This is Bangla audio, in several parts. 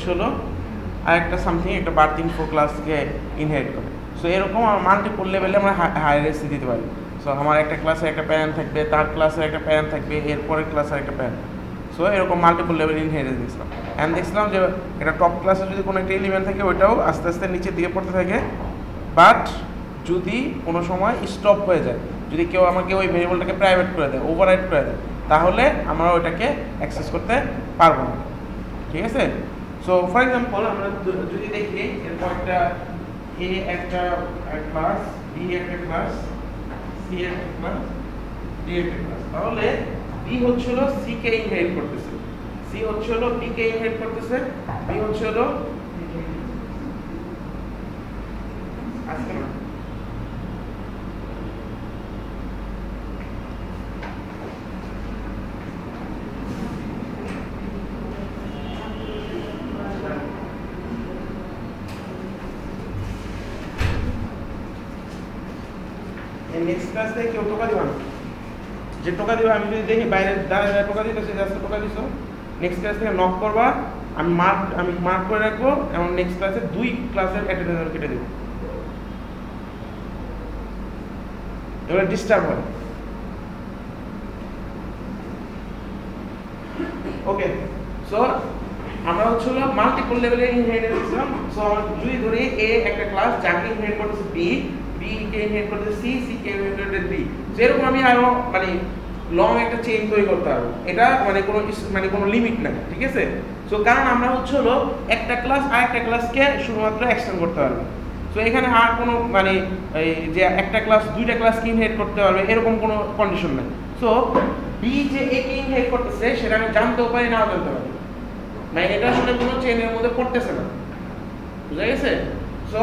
হচ্ছে হলো আরেকটা সামথিং একটা বার্থ ইনফো ক্লাসকে ইনহেরিট করে। সো এরকম আমার মাল্টিপল লেভেলে আমরা হায়ার এসি দিতে পারি। সো আমার একটা ক্লাসে একটা প্যারেন্ট থাকবে, তার ক্লাসে একটা প্যারেন্ট থাকবে, এরপরের ক্লাসে একটা প্যারেন্ট। সো এরকম মাল্টিপল লেভেল ইনহেরিটেন্স দেখছিলাম। অ্যান্ড দেখছিলাম যে এটা টপ ক্লাসে যদি কোনো একটা এলিমেন্ট থাকে ওইটাও আস্তে আস্তে নিচের দিকে পড়তে থাকে, বাট যদি কোনো সময় স্টপ হয়ে যায়, যদি কেউ আমাকে ওই ভেরিয়েবলটাকে প্রাইভেট করে দেয়, ওভাররাইড করে দেয়, তাহলে আমরা ওইটাকে অ্যাক্সেস করতে পারবো না। ঠিক আছে? সো ফর এক্সাম্পল আমরা যদি দেখি এরপর একটা এ একটা ক্লাস, বি একটা ক্লাস, সি একটা ক্লাস, ডি একটা ক্লাস, তাহলে বি হচ্ছে হলো সি কে ইনহেরিট করতেছে, সি হচ্ছে হলো বি কে ইনহেরিট করতেছে, বি হচ্ছে হলো আজকে না নেক্সট ক্লাস থেকে কেউ টোকা দিবা না, যে টোকা দিবা আমি যদি দেখি বাইরে দাঁড়ায় টোকা দিতেছে, জাস্ট টোকা দিছো, নেক্সট ক্লাস থেকে নক করবা, আমি মার্ক করে রাখবো এবং নেক্সট ক্লাসে 2 ক্লাসের অ্যাটেন্ডেন্স কেটে দেবো। এগুলো ডিস্টার্ব হয়। ওকে, সো আমরা হচ্ছে মাল্টিপল লেভেলের ইনহেরিটেন্স দিচ্ছিলাম। সো আমরা যদি ধরি এ একটা ক্লাস, যাকে ইনহেরিট করতেছে বি, বি কে ইনহেরিট করতেছে সি, সি কে ইনহেরিট করতেছে ডি। যেরকম আমি আরো মানে লং একটা চেইন তৈরি করতে পারবো, এটা মানে কোনো লিমিট নাই। ঠিক আছে? সো কারণ আমরা হচ্ছে একটা ক্লাস আর একটা ক্লাসকে শুধুমাত্র এক্সটেন্ড করতে পারবো। সো এখানে আর কোনো মানে এই যে একটা ক্লাস দুইটা ক্লাসকে ইনহেরিট করতে পারবে এরকম কোনো কন্ডিশন নাই। সো বি যে এ কে ইনহেরিট করতেছে সেটা আমি জানতেও পারি, নাও জানতে পারি, মানে এটা আসলে কোনো চেইনের মধ্যে পড়তেছে না। বুঝা গেছে? সো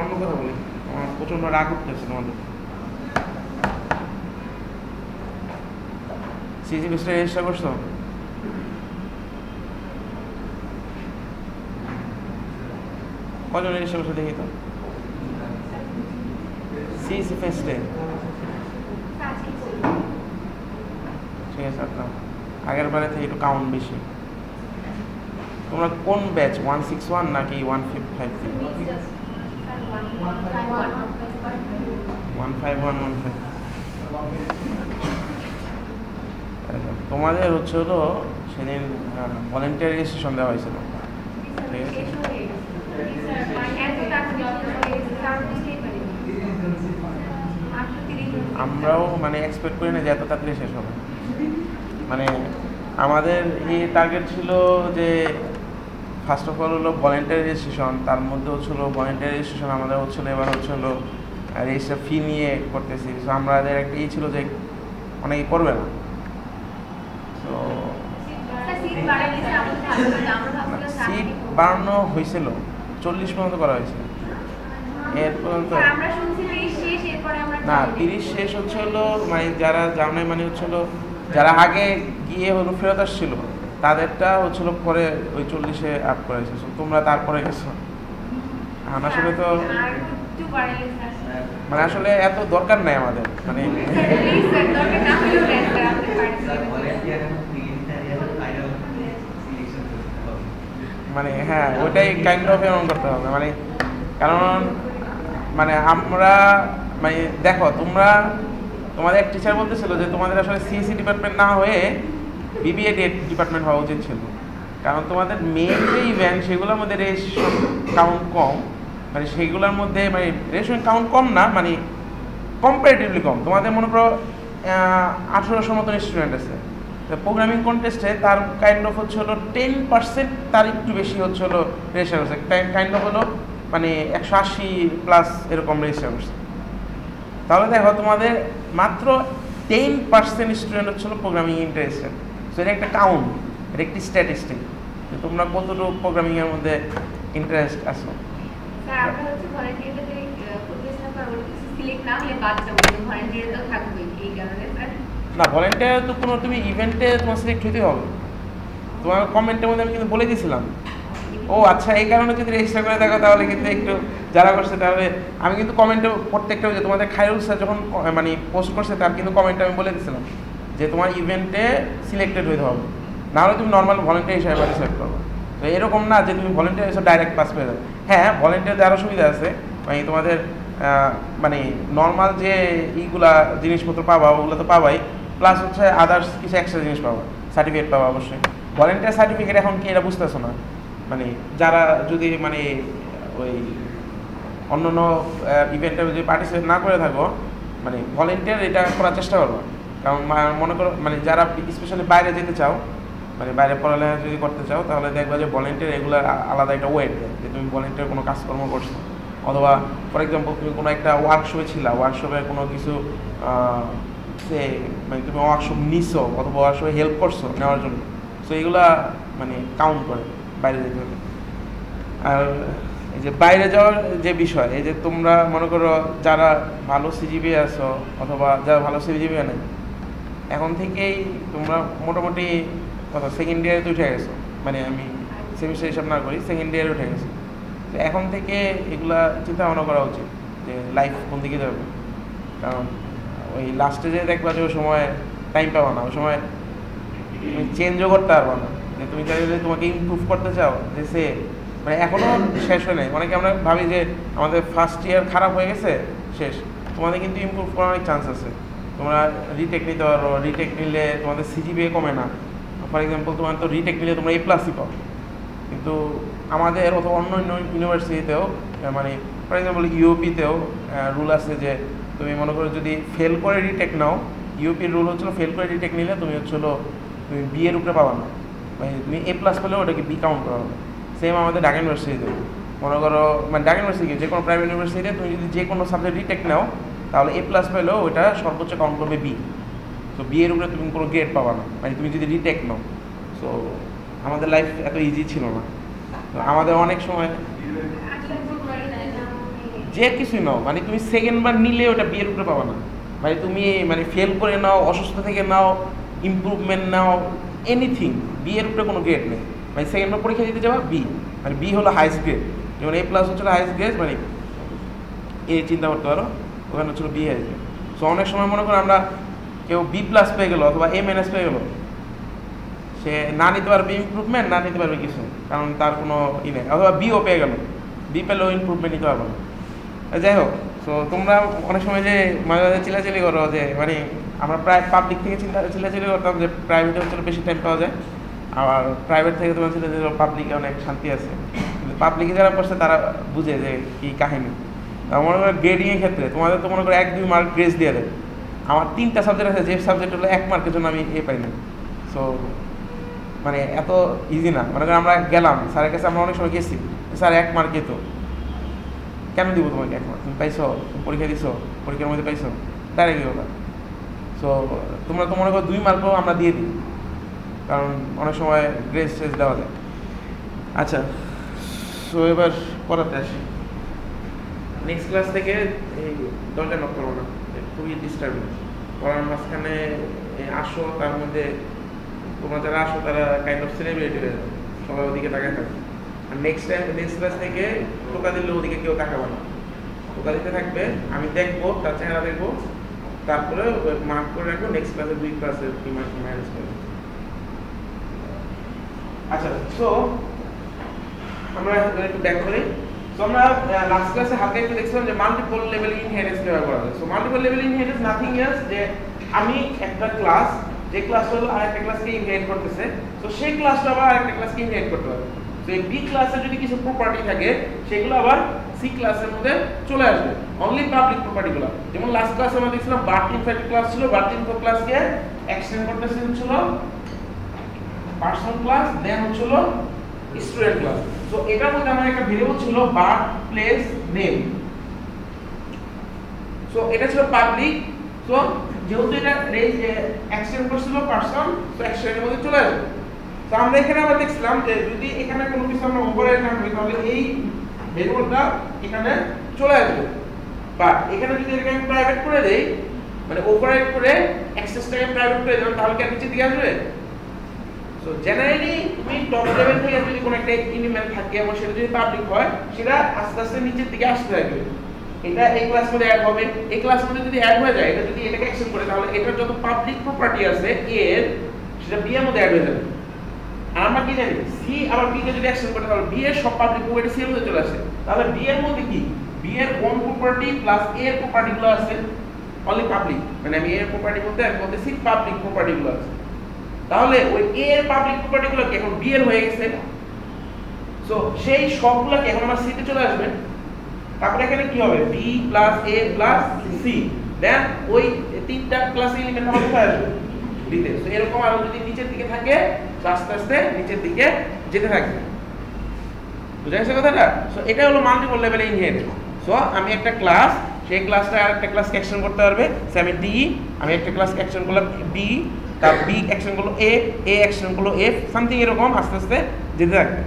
অন্য কথা বলি, আমার প্রচন্ড রাগ উঠতেছে তোমাদের। সিজি বিসটা রেজিস্টার করছো? কজন রেজিস্টার করছো দেখি তো। সিজি ফেস্টে ঠিক আছে, আপনার আগের বারে থেকে একটু কাউন্ট বেশি। তোমরা কোন ব্যাচ, 161 নাকি 153? 151 তোমাদের হচ্ছে হলো সেদিন ভলেন্টিয়ার রেজিস্ট্রেশন দেওয়া হয়েছিল। ঠিক আছে, আমরাও মানে এক্সপেক্ট করি না যে এত তাড়াতাড়ি শেষ হবে। মানে আমাদের এই টার্গেট ছিল যে ফার্স্ট অফ অল হলো ভলেন্টিয়ার রেজিস্ট্রেশন, তার মধ্যে হচ্ছিলো ভলেন্টিয়ার রেজিস্ট্রেশন আমাদের হচ্ছিলো এবার হচ্ছিলো রেজিস্টার ফি নিয়ে করতেছি। সো আমাদের একটা ছিল যে অনেকে করবে না। তো সিট বাড়ানো হয়েছিল, 40 পর্যন্ত করা হয়েছে। এর পর্যন্ত না 30 শেষ হচ্ছে হলো মানে যারা জানে মানে হচ্ছিল যারা আগে গিয়ে হলো ফেরত আসছিল তাদেরটা হচ্ছিল পরে ওই 40-এ আপ করেছে। তোমরা তারপরে গেছো। আসলে তো মানে আসলে এত দরকার নাই আমাদের, মানে মানে হ্যাঁ ওইটাই কাইন্ড অফ এমন করতে হবে, মানে কারণ মানে আমরা মানে দেখো তোমাদের এক টিচার বলতেছিল যে তোমাদের আসলে সিএসসি ডিপার্টমেন্ট না হয়ে বিবিএ ডিপার্টমেন্ট হওয়া উচিত ছিল, কারণ তোমাদের মেন যে ইভেন্ট সেগুলোর মধ্যে রেজিস্ট্রেশন কাউন্ট কম, মানে সেইগুলোর মধ্যে মানে রেজিস্ট্রেশন কাউন্ট কম না, মানে কম্পারেটিভলি কম। তোমাদের মনে করো 1800 মতন স্টুডেন্ট আছে, প্রোগ্রামিং কন্টেস্টে তার কাইন্ড অফ হচ্ছে হলো 10%, তার একটু বেশি হচ্ছে হলো রেজিস্টার করছে, কাইন্ড অফ হলো মানে 180+ এরকম রেজিস্টার করছে। তাহলে দেখো তোমাদের মাত্র 10% স্টুডেন্ট হচ্ছে হলো প্রোগ্রামিং ইন্টারেস্টেড। সো এটা একটা কাউন্ট, এটা একটি স্ট্যাটিস্টিক যে তোমরা কতটুকু প্রোগ্রামিংয়ের মধ্যে ইন্টারেস্ট আসো। না ভলেন্টিয়ার তো কোনো তুমি ইভেন্টে তোমার সিলেক্ট হইতে হবে, তোমার কমেন্টের মধ্যে আমি কিন্তু বলে দিয়েছিলাম। ও আচ্ছা, এই কারণে যদি রেজিস্টার করে থাকো তাহলে কিন্তু একটু যারা করছে তাহলে আমি কিন্তু কমেন্টে প্রত্যেকটা যে তোমাদের খায়রুল স্যার যখন মানে পোস্ট করছে তার কিন্তু কমেন্টে আমি বলে দিয়েছিলাম যে তোমার ইভেন্টে সিলেক্টেড হইতে হবে, নাহলে তুমি নর্মাল ভলেন্টিয়ার হিসাবে পার্টিসিপেট করবো। তো এরকম না যে তুমি ভলেন্টিয়ার হিসেবে ডাইরেক্ট পাস পেয়ে যাবে। হ্যাঁ ভলেন্টিয়ারদের আরও সুবিধা আছে, মানে তোমাদের মানে নর্মাল যে এইগুলা জিনিসপত্র পাবা ওগুলো তো পাবাই, প্লাস হচ্ছে আদার্স কিছু এক্সট্রা জিনিস পাবা, সার্টিফিকেট পাবা অবশ্যই। ভলেন্টিয়ার সার্টিফিকেট এখন কি এটা বুঝতেছো না, মানে যারা যদি মানে ওই অন্য অন্য ইভেন্টে যদি পার্টিসিপেট না করে থাকো, মানে ভলেন্টিয়ার এটা করার চেষ্টা করবো। কারণ মনে করো মানে যারা স্পেশালি বাইরে যেতে চাও, মানে বাইরে পড়ালেখা যদি করতে চাও, তাহলে দেখবা যে ভলেন্টিয়ার এগুলো আলাদা একটা ওয়েট দেয় যে তুমি ভলেন্টিয়ার কোনো কাজকর্ম করছো, অথবা ফর এক্সাম্পল তুমি কোনো একটা ওয়ার্কশপে ছিলা, ওয়ার্কশপে কোনো কিছু সে মানে তুমি ওয়ার্কশপ নিছো অথবা ওয়ার্কশপে হেল্প করছো নেওয়ার জন্য, সো এগুলা মানে কাউন্ট করে বাইরে যেতে হলে। আর এই যে বাইরে যাওয়ার যে বিষয়, এই যে তোমরা মনে করো যারা ভালো সিজিপিএ আছো অথবা যারা ভালো সিজিপিএ নেই, এখন থেকেই তোমরা মোটামুটি কথা সেকেন্ড ইয়ারে তো উঠে গেছো, মানে আমি সেমিস্টার হিসাব না করি সেকেন্ড ইয়ারে উঠে গেছো। তো এখন থেকে এগুলা চিন্তা ভাবনা করা উচিত যে লাইফ কোন দিকে যাবে, কারণ ওই লাস্টে যে দেখবা যে ওই সময় টাইম পাবো না, ওই সময় তুমি চেঞ্জও করতে পারবো না, যে তুমি চাইলে তোমাকে ইমপ্রুভ করতে চাও যে সে মানে এখনও শেষ হয় নাই। অনেকে আমরা ভাবি যে আমাদের ফার্স্ট ইয়ার খারাপ হয়ে গেছে শেষ, তোমাদের কিন্তু ইমপ্রুভ করার অনেক চান্স আছে। তোমরা রিটেক নিতে পারো, রিটেক নিলে তোমাদের সিজিপিএ কমে না। ফর এক্সাম্পল তোমার তো রিটেক নিলে তোমরা A+ই পাও, কিন্তু আমাদের অথবা অন্য অন্য ইউনিভার্সিটিতেও মানে ফর এক্সাম্পল ইউপিতেও রুল আছে যে তুমি মনে করো যদি ফেল করে রিটেক নাও, ইউপির রুল হচ্ছিলো ফেল করে রিটেক নিলে তুমি হচ্ছিলো তুমি বি এর উপরে পাবা না, মানে তুমি A+ পেলেও ওটাকে বি কাউন্ট করা হবে। সেম আমাদের ঢাকা ইউনিভার্সিটিতে মনে করো মানে ঢাকা ইউনিভার্সিটি যে কোনো প্রাইভেট ইউনিভার্সিটিতে তুমি যদি যে কোনো সাবজেক্ট রিটেক নাও তাহলে A+ পেলেও ওইটা সর্বোচ্চ কাউন্ট করবে বি। তো বি এর উপরে তুমি কোনো গ্রেড পাবা না, মানে তুমি যদি রিটেক নাও। সো আমাদের লাইফ এত ইজি ছিল না, তো আমাদের অনেক সময় যে কিছুই নাও মানে তুমি সেকেন্ড বার নিলে ওটা বি এর উপরে পাবা না, মানে তুমি মানে ফেল করে নাও, অসুস্থ থেকে নাও, ইমপ্রুভমেন্ট নাও, এনিথিং, বি এর উপরে কোনো গ্রেড নেই। মানে সেকেন্ড বার পরীক্ষা দিতে যাবা বি, মানে বি হলো হাইস্ট গ্রেড, যেমন A+ হচ্ছিল হাইস্ট গ্রেড, মানে এই চিন্তা করতে পারো ওখানে হচ্ছিল বি হাইস্ট গ্রেড। সো অনেক সময় মনে করো আমরা কেউ B+ পেয়ে গেলো অথবা A- পেয়ে গেলো, সে না নিতে পারবে ইমপ্রুভমেন্ট, না নিতে পারবে কিছু, কারণ তার কোনো ই নেই, অথবা বিও পেয়ে গেল, বি পেলেও ইমপ্রুভমেন্ট নিতে পারবে না। যাই হোক, তো তোমরা অনেক সময় যে মাঝে মাঝে চিল্লাচিল্লি করো যে মানে আমরা প্রায় পাবলিক থেকে চিল্লাচিল্লি করতাম যে প্রাইভেটে হচ্ছে বেশি টাইম পাওয়া যায়, আর প্রাইভেট থেকে তোমার চিল্লাচিল্লি পাবলিকে অনেক শান্তি আছে, কিন্তু পাবলিকে যারা পড়ছে তারা বুঝে যে কী কাহিনী। মনে করো গ্রেডিংয়ের ক্ষেত্রে তোমাদের তো মনে করো 1-2 মার্ক গ্রেস দিয়ে দেয়, আমার 3টা সাবজেক্ট আছে যে সাবজেক্ট হলো 1 মার্কের জন্য আমি এ পাই না। সো মানে এত ইজি না। মনে করেন আমরা গেলাম স্যারের কাছে, আমরা অনেক সময় গেছি, স্যার 1 মার্কে তো কেন দিব তোমাকে 1 মার্ক, তুমি পাইছো, পরীক্ষা দিছো, পরীক্ষার মধ্যে পাইছো, ডাইরেক্ট কথা। সো তোমরা তো মনে করো 2 মার্কও আমরা দিয়ে দিই, কারণ অনেক সময় গ্রেস টেস দেওয়া যায়। আচ্ছা, সো এবার পড়াতে আসি। নেক্সট ক্লাস থেকে এই দরজা নক করবো না, খুবই ডিস্টার্বিং। পড়ার মাঝখানে আসো, তার মধ্যে তোমরা যারা আসো তারা কাইন্ড অফ সেলিব্রিটি হয়ে যাবে, সবাই ওদিকে তাকায় থাকবে। আর নেক্সট ক্লাস থেকে টোকা দিলে ওদিকে কেউ তাকাবে না, টোটালিতে থাকবে, আমি দেখবো, তার চেহারা দেখবো, তারপরে মার্ক করে রাখবো, নেক্সট ক্লাসে 2 ক্লাসে কি মার্ক ম্যানেজ করবো। আচ্ছা, সো আমরা একটু ব্যাক করি। সো আমরা লাস্ট ক্লাসে হালকা একটু দেখছিলাম যে মাল্টিপল লেভেল ইনহেরিটেন্স কিভাবে করা যায়। So multiple level inheritance nothing else, যে আমি একটা ক্লাস, যে ক্লাস হলো আরেকটা ক্লাসকে ইনহেরিট করতেছে, তো সেই ক্লাসটা আবার আরেকটা ক্লাসকে ইনহেরিট করতে পারে। তো এই বি ক্লাসে যদি কিছু প্রপার্টি থাকে সেগুলো আবার সি ক্লাসের মধ্যে চলে আসবে, অনলি পাবলিক প্রপার্টিগুলো। যেমন লাস্ট ক্লাসে আমরা দেখছিলাম বার্থ ইনফো একটা ক্লাস ছিল, বার্থ ইনফো ক্লাসকে এক্সটেন্ড করতেছে হচ্ছিল পার্সন ক্লাস, দেন হচ্ছিল স্টুডেন্ট ক্লাস। সো এটার মধ্যে আমার একটা ভেরিয়েবল ছিল বার্থ প্লেস নেম। সো এটা ছিল পাবলিক। সো যেহেতু এটা রেঞ্জ এক্সটেন্ড করছিল পার্সন, তো এক্সটেন্ডের মধ্যে চলে আসবে। তো আমরা এখানে আবার দেখছিলাম যে যদি এখানে কোনো কিছু আমরা ওভাররাইড না করি তাহলে এই ভেরিয়েবলটা এখানে চলে আসবে। বা এখানে যদি এটাকে আমি প্রাইভেট করে দেই, মানে ওভাররাইড করে অ্যাক্সেসটাকে প্রাইভেট করে দেব, তাহলে কি আর নিচে দিকে আসবে? সো জেনারেলি তুমি টপ লেভেল থেকে যদি কোনো একটা এলিমেন্ট থাকে এবং সেটা যদি পাবলিক হয়, সেটা আস্তে আস্তে নিচের দিকে আসতে থাকবে। এটা এই ক্লাস মধ্যে অ্যাড হবে, এই ক্লাস মধ্যে যদি অ্যাড হয়ে যায়, এটা যদি এটাকে এক্সটেন্ড করে, তাহলে এটার যত পাবলিক প্রপার্টি আছে এর, সেটা বি এর মধ্যে অ্যাড হয়ে যাবে। আর আমরা কি জানি, সি আবার বি কে যদি এক্সটেন্ড করে, তাহলে বি এর সব পাবলিক প্রপার্টি সি এর মধ্যে চলে আসে। তাহলে বি এর মধ্যে কি, বি এর কোন প্রপার্টি প্লাস এ এর প্রপার্টিগুলো আছে অনলি পাবলিক, মানে আমি এ এর প্রপার্টি বলতে আমি বলতেছি পাবলিক প্রপার্টিগুলো আছে। তাহলে ওই এ এর পাবলিক প্রপার্টিগুলো কি এখন বি এর হয়ে গেছে। সো সেই সবগুলো কি এখন আমার সি তে চলে আসবে। তারপরে এখানে কি হবে, বি প্লাস এ প্লাস সি, দেন ওই তিনটা ক্লাস এলিমেন্ট আমার কোথায় আসবে, বিতে। সো এরকম আরো যদি নিচের দিকে থাকে, আস্তে আস্তে নিচের দিকে যেতে থাকবে। বুঝা গেছে কথাটা? সো এটা হলো মাল্টিপল লেভেল ইনহেরিটেন্স। সো আমি একটা ক্লাস, সেই ক্লাসটা আরেকটা ক্লাসকে এক্সটেন্ড করতে পারবে। সো আমি ডি, আমি একটা ক্লাসকে এক্সটেন্ড করলাম বি, তার বি এক্সটেন্ড করলো এ, এ এক্সটেন্ড করলো এফ, সামথিং এরকম আস্তে আস্তে যেতে থাকবে।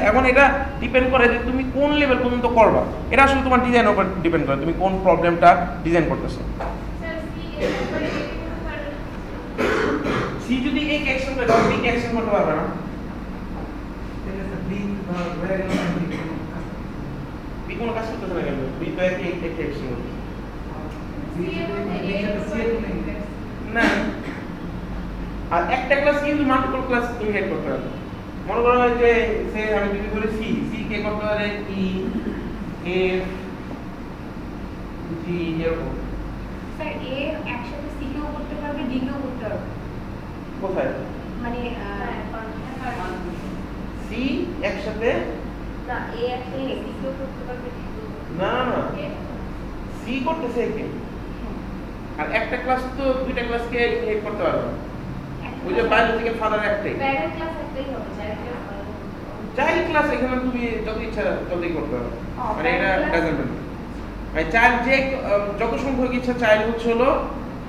এখন এটা ডিপেন্ড করে যে তুমি কোন লেভেল পর্যন্ত করবা, এটা আসলে তোমার ডিজাইনের উপর ডিপেন্ড করে, তুমি কোন প্রবলেমটা ডিজাইন করতেছো। সি যদি এ কে এক্সটেন্ড করে, তাহলে বি কে এক্সটেন্ড করতে পারবে না। বি কোনো কাজ করতেছে না কেন, বি তো একে এক্সটেন্ড করতেছে না। আর একটা ক্লাস কিন্তু মাল্টিপল ক্লাস ইনহেরিট করতে পারবে। মনে করা হয় যে সে আমি যদি বলি সি, সি কে করতে পারে ই, এফ, জি, এরকম। স্যার এ একসাথে সি কেও করতে পারবে, ডি কেও করতে পারবে। কোথায়? মানে সি একসাথে না, এ একসাথে সি কেও করতে পারবে, ডি কেও করতে না না, পারবে। সি করতেছে একে, আর একটা ক্লাস তো দুইটা ক্লাসকে ইনহেরিট করতে পারবে। ওই যে বায়োলজিক্যাল ফাদার একটাই, প্যারেন্ট ক্লাস একটাই হবে, চাইল্ড ক্লাস চাইল্ড ক্লাস এখানে তুমি যত ইচ্ছা ততই করতে পারো, মানে এটা parent class- ডাজন্ট ম্যাটার। মানে চাইল্ড যে যত সংখ্যক ইচ্ছা চাইল্ড হচ্ছে হলো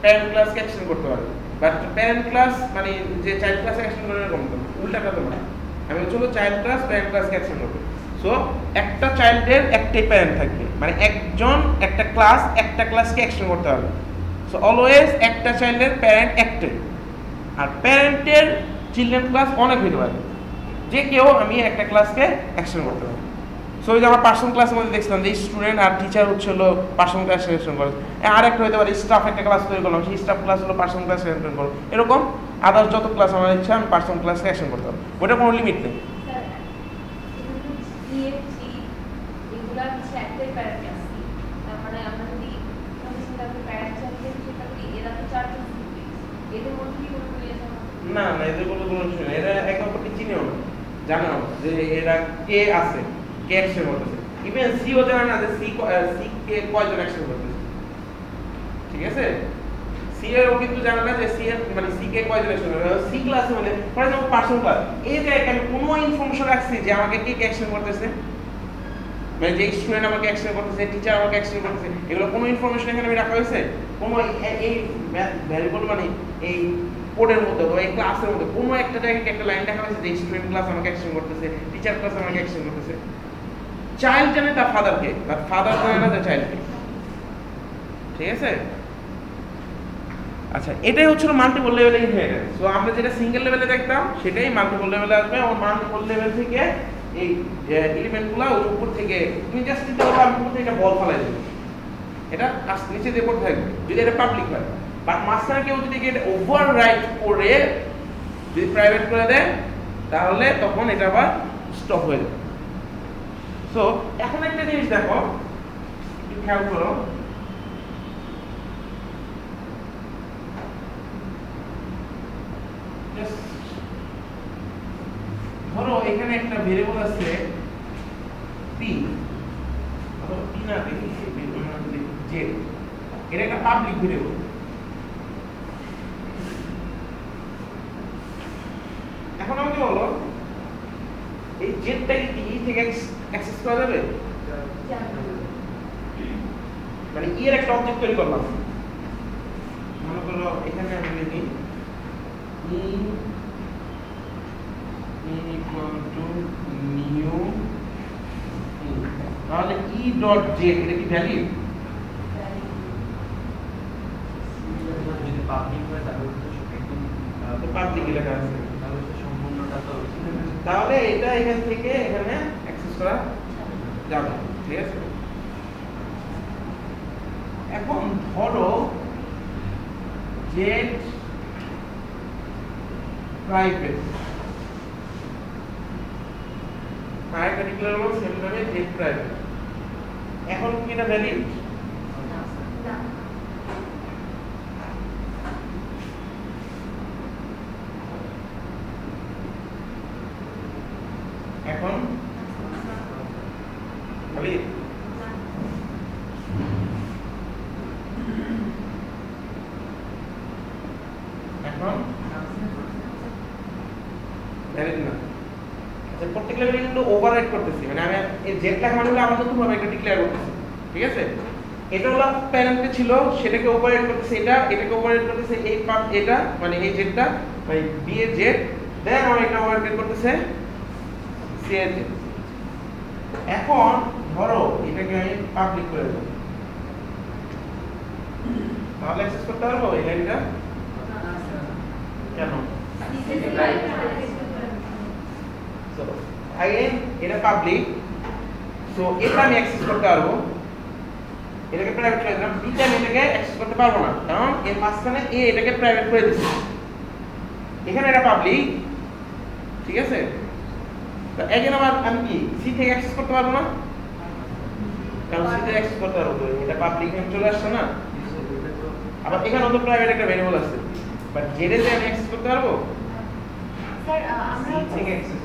প্যারেন্ট ক্লাসকে এক্সটেন্ড করতে পারবে। বাট প্যারেন্ট ক্লাস মানে যে চাইল্ড ক্লাসে এক্সটেন্ড করে এরকম না, উল্টাটা তো না। আমি হচ্ছে হলো চাইল্ড ক্লাস প্যারেন্ট ক্লাসকে এক্সটেন্ড করবে। সো একটা চাইল্ডের একটাই প্যারেন্ট থাকবে, মানে একজন একটা ক্লাস একটা ক্লাসকে এক্সটেন্ড করতে পারবে। সো অলওয়েজ একটা চাইল্ডের প্যারেন্ট একটাই, আর প্যারেন্টের চিলড্রেন ক্লাস অনেক হতে পারে, যে কেউ আমি একটা ক্লাসকে এক্সটেন্ড করতে পারি। সো ওই যে আমার পার্সন ক্লাসের মধ্যে দেখছিলাম যে স্টুডেন্ট আর টিচার হচ্ছে হলো পার্সন ক্লাস এক্সটেন্ড করে, আর একটা হতে পারে স্টাফ একটা ক্লাস তৈরি করলাম, সেই স্টাফ ক্লাস হলো পার্সন ক্লাস এক্সটেন্ড করো, এরকম আদার্স যত ক্লাস আমার ইচ্ছা আমি পার্সন ক্লাসকে এক্সটেন্ড করতে পারবো, ওটা কোনো লিমিট নেই। স্যার ই এফ জি এগুলা হচ্ছে একটাই প্যারেন্ট ক্লাস। তার মানে আমরা যদি আমাদের প্যারেন্ট চাইলে সেটা কি এরা তো চারজন এদের মধ্যে কি কোনো রিলেশন আছে? না না, এদের কোনো শুনে না, এরা একে অপরকে চিনেও না, জানে না যে এরা কে আছে, কে এক্সটেন্ড করতেছে। ইভেন সিও জানে না যে সি কে কয়জন এক্সটেন্ড করতেছে, ঠিক আছে? সি এর ও কিন্তু জানে না যে সি এর মানে সি কে কয়জন এক্সটেন্ড করতেছে। সি ক্লাসে মানে ফর এক্সাম্পল পার্সন ক্লাস, এই যে আমি কোনো ইনফরমেশন রাখছি যে আমাকে কে কে এক্সটেন্ড করতেছে, মানে যে স্টুডেন্ট আমাকে এক্সটেন্ড করতেছে, টিচার আমাকে এক্সটেন্ড করতেছে, এগুলো কোনো ইনফরমেশন এখানে আমি রাখা হয়েছে? কোনো এই ভ্যারিয়েবল মানে এই কোডের মধ্যে বা এই ক্লাসের মধ্যে কোনো একটা জায়গায় একটা লাইন লেখা হয়েছে যে স্টুডেন্ট ক্লাস আমাকে এক্সটেন্ড করতেছে, টিচার ক্লাস আমাকে এক্সটেন্ড করতেছে? চাইল্ড জানে তার ফাদারকে, তার ফাদার জানে না তার চাইল্ডকে, ঠিক আছে? আচ্ছা, এটাই হচ্ছিল মাল্টিপল লেভেলে ইনহেরিটেন্স। সো আমরা যেটা সিঙ্গেল লেভেলে দেখতাম সেটাই মাল্টিপল লেভেলে আসবে, এবং মাল্টিপল লেভেল থেকে এই এলিমেন্টগুলো ওর উপর থেকে তুমি জাস্ট চিন্তা করো আমি উপর থেকে একটা বল ফেলাই দেবো, এটা নিচে দিয়ে পড়তে থাকবে যদি এটা পাবলিক হয়। বাট মাঝখানে কেউ যদি এটা ওভাররাইট করে যদি প্রাইভেট করে দেয় তাহলে তখন এটা আবার স্টপ হয়ে যাবে। সো এখন একটা জিনিস দেখো, একটু খেয়াল করো, ধরো এখানে একটা ভেরিয়েবল আছে p, ধরো p না দেখি z, এটা একটা পাবলিক ভেরিয়েবল। এখন আমাকে বলো এই জেডটাকে কি ই থেকে অ্যাক্সেস করা যাবে? মানে ই এর একটা অবজেক্ট তৈরি করলাম, মনে করো এখানে আমি লিখি ই ইকুয়াল টু নিউ, তাহলে ই ডট জেড এটা কি ভ্যালিড? যদি পাবলিক হয় তাহলে তো পাবলিক লেখা আছে, তাহলে সম্পূর্ণটা তো তাহলে এটা এখান থেকে এখানে অ্যাক্সেস করা যাবে, ঠিক আছে? এখন ধরো জেড প্রাইভেট, আরেকটা ডিক্লেয়ার হলো সেম নামে জেড প্রাইভেট, এখন কি এটা ভ্যালিড? এখন ভ্যালিড? এখন ভ্যালিড না। আচ্ছা প্রত্যেক লেভেলে কিন্তু ওভাররাইড করতেছি, মানে আমি এই জেড লেখা মানে হলো আমরা নতুন ভাবে একটা ডিক্লেয়ার করতেছি, ঠিক আছে? এটা হলো প্যারেন্টে ছিল সেটাকে ওভাররাইড করতেছে, এটাকে ওভাররাইড করতেছে এই পার্ট, এটা মানে এই জেডটা মানে বি এর জেড, দেন আমরা এটা ওভাররাইড করতেছে সি এর জেড। এখন ধরো এটাকে আমি পাবলিক করে দেব, তাহলে অ্যাক্সেস করতে পারবো এই লাইনটা? কেন? সো अगेन এটা পাবলিক, সো এটা আমি অ্যাক্সেস করতে পারবো, এটাকে প্রাইভেট করে দিলাম, বিটা আমি এটাকে অ্যাক্সেস করতে পারবো না কারণ এর মাঝখানে এ এটাকে প্রাইভেট করে দিয়েছে, এখানে এটা পাবলিক, ঠিক আছে? তো এখানে আবার আমি কি সি থেকে অ্যাক্সেস করতে পারবো না, কারণ সি থেকে অ্যাক্সেস করতে পারবো, এটা পাবলিক এখানে চলে আসছে না, আবার এখানেও তো প্রাইভেট একটা ভেরিয়েবল আছে, বাট জেডে যে আমি অ্যাক্সেস করতে পারবো স্যার আমরা সি থেকে অ্যাক্সেস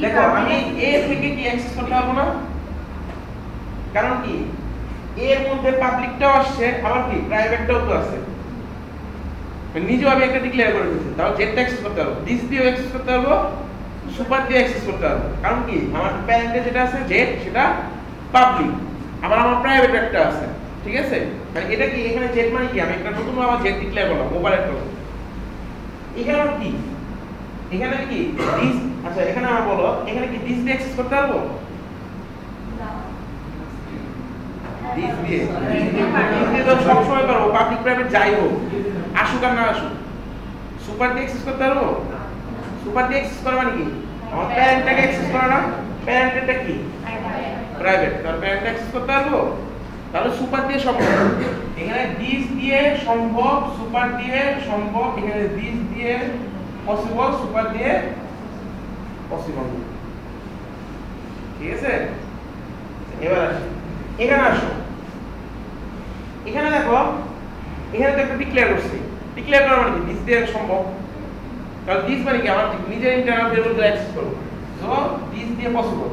দেখো আমি এ থেকে কি অ্যাক্সেস করতে পারবো না, কারণ কি এর মধ্যে পাবলিকটাও আসছে আবার কি প্রাইভেটটাও তো আছে, নিজেও আমি একটা ডিক্লেয়ার করে দিয়েছি, তাও জেডটা অ্যাক্সেস করতে পারবো, দিস দিয়েও অ্যাক্সেস করতে পারবো, সুপার দিয়ে অ্যাক্সেস করতে পারবো, কারণ কি আমার প্যারেন্টে যেটা আছে জেড সেটা পাবলিক, আবার আমার প্রাইভেট একটা আছে, ঠিক আছে? মানে এটা কি এখানে জেড মানে কি আমি একটা নতুন আবার জেড ডিক্লেয়ার করলাম, ওভাররাইড করলাম, এখানে কি এখানে কি দিস, আচ্ছা এখানে আমরা বলো এখানে কি দিস দিয়ে অ্যাক্সেস করতে পারবো? দিস দিয়ে তো সবসময় পারবো, পাবলিক প্রাইভেট যাই হোক আসুক আর না আসুক, সুপার দিয়ে অ্যাক্সেস করতে পারবো? সুপার দিয়ে অ্যাক্সেস করা মানে কি আমার প্যারেন্টটাকে অ্যাক্সেস করা না, প্যারেন্টটা কি প্রাইভেট, তার প্যারেন্ট অ্যাক্সেস করতে পারবো, তাহলে সুপার দিয়ে সম্ভব, এখানে দিস দিয়ে সম্ভব, সুপার দিয়ে সম্ভব, এখানে দিস দিয়ে পসিবল, সুপার দিয়ে পসিবল, ঠিক আছে? এবার আসি এখানে, আসো এখানে দেখো এখানে তো একটা ডিক্লেয়ার করছি, ডিক্লেয়ার করা মানে কি দিস দিয়ে সম্ভব, কারণ দিস মানে কি আমার নিজের ইন্টারনাল ভেরিয়েবল অ্যাক্সেস করব, সো দিস দিয়ে পসিবল,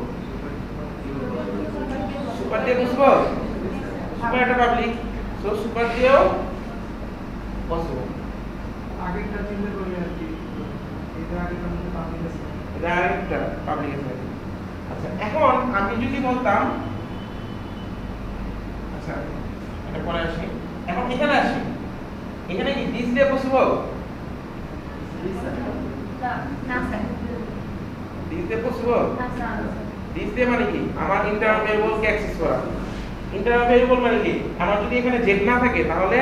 সুপার দিয়ে পসিবল, সুপার একটা পাবলিক, সো সুপার দিয়েও পসিবল, আগেরটা চিন্তা করি আর কি, এটা আগেরটা মধ্যে পাবলিক আছে, এটা আরেকটা পাবলিক আছে। আচ্ছা এখন আমি যদি বলতাম, আচ্ছা এটা পরে আসি, এখন এখানে আসি, এখানে কি দিস দিয়ে পসিবল? না স্যার দিস দিয়ে পসিবল, না স্যার দিস দিয়ে মানে কি আমার ইন্টারনাল ভেরিয়েবলকে অ্যাক্সেস করা, ইন্টারনাল ভেরিয়েবল মানে কি আমার যদি এখানে জেড না থাকে তাহলে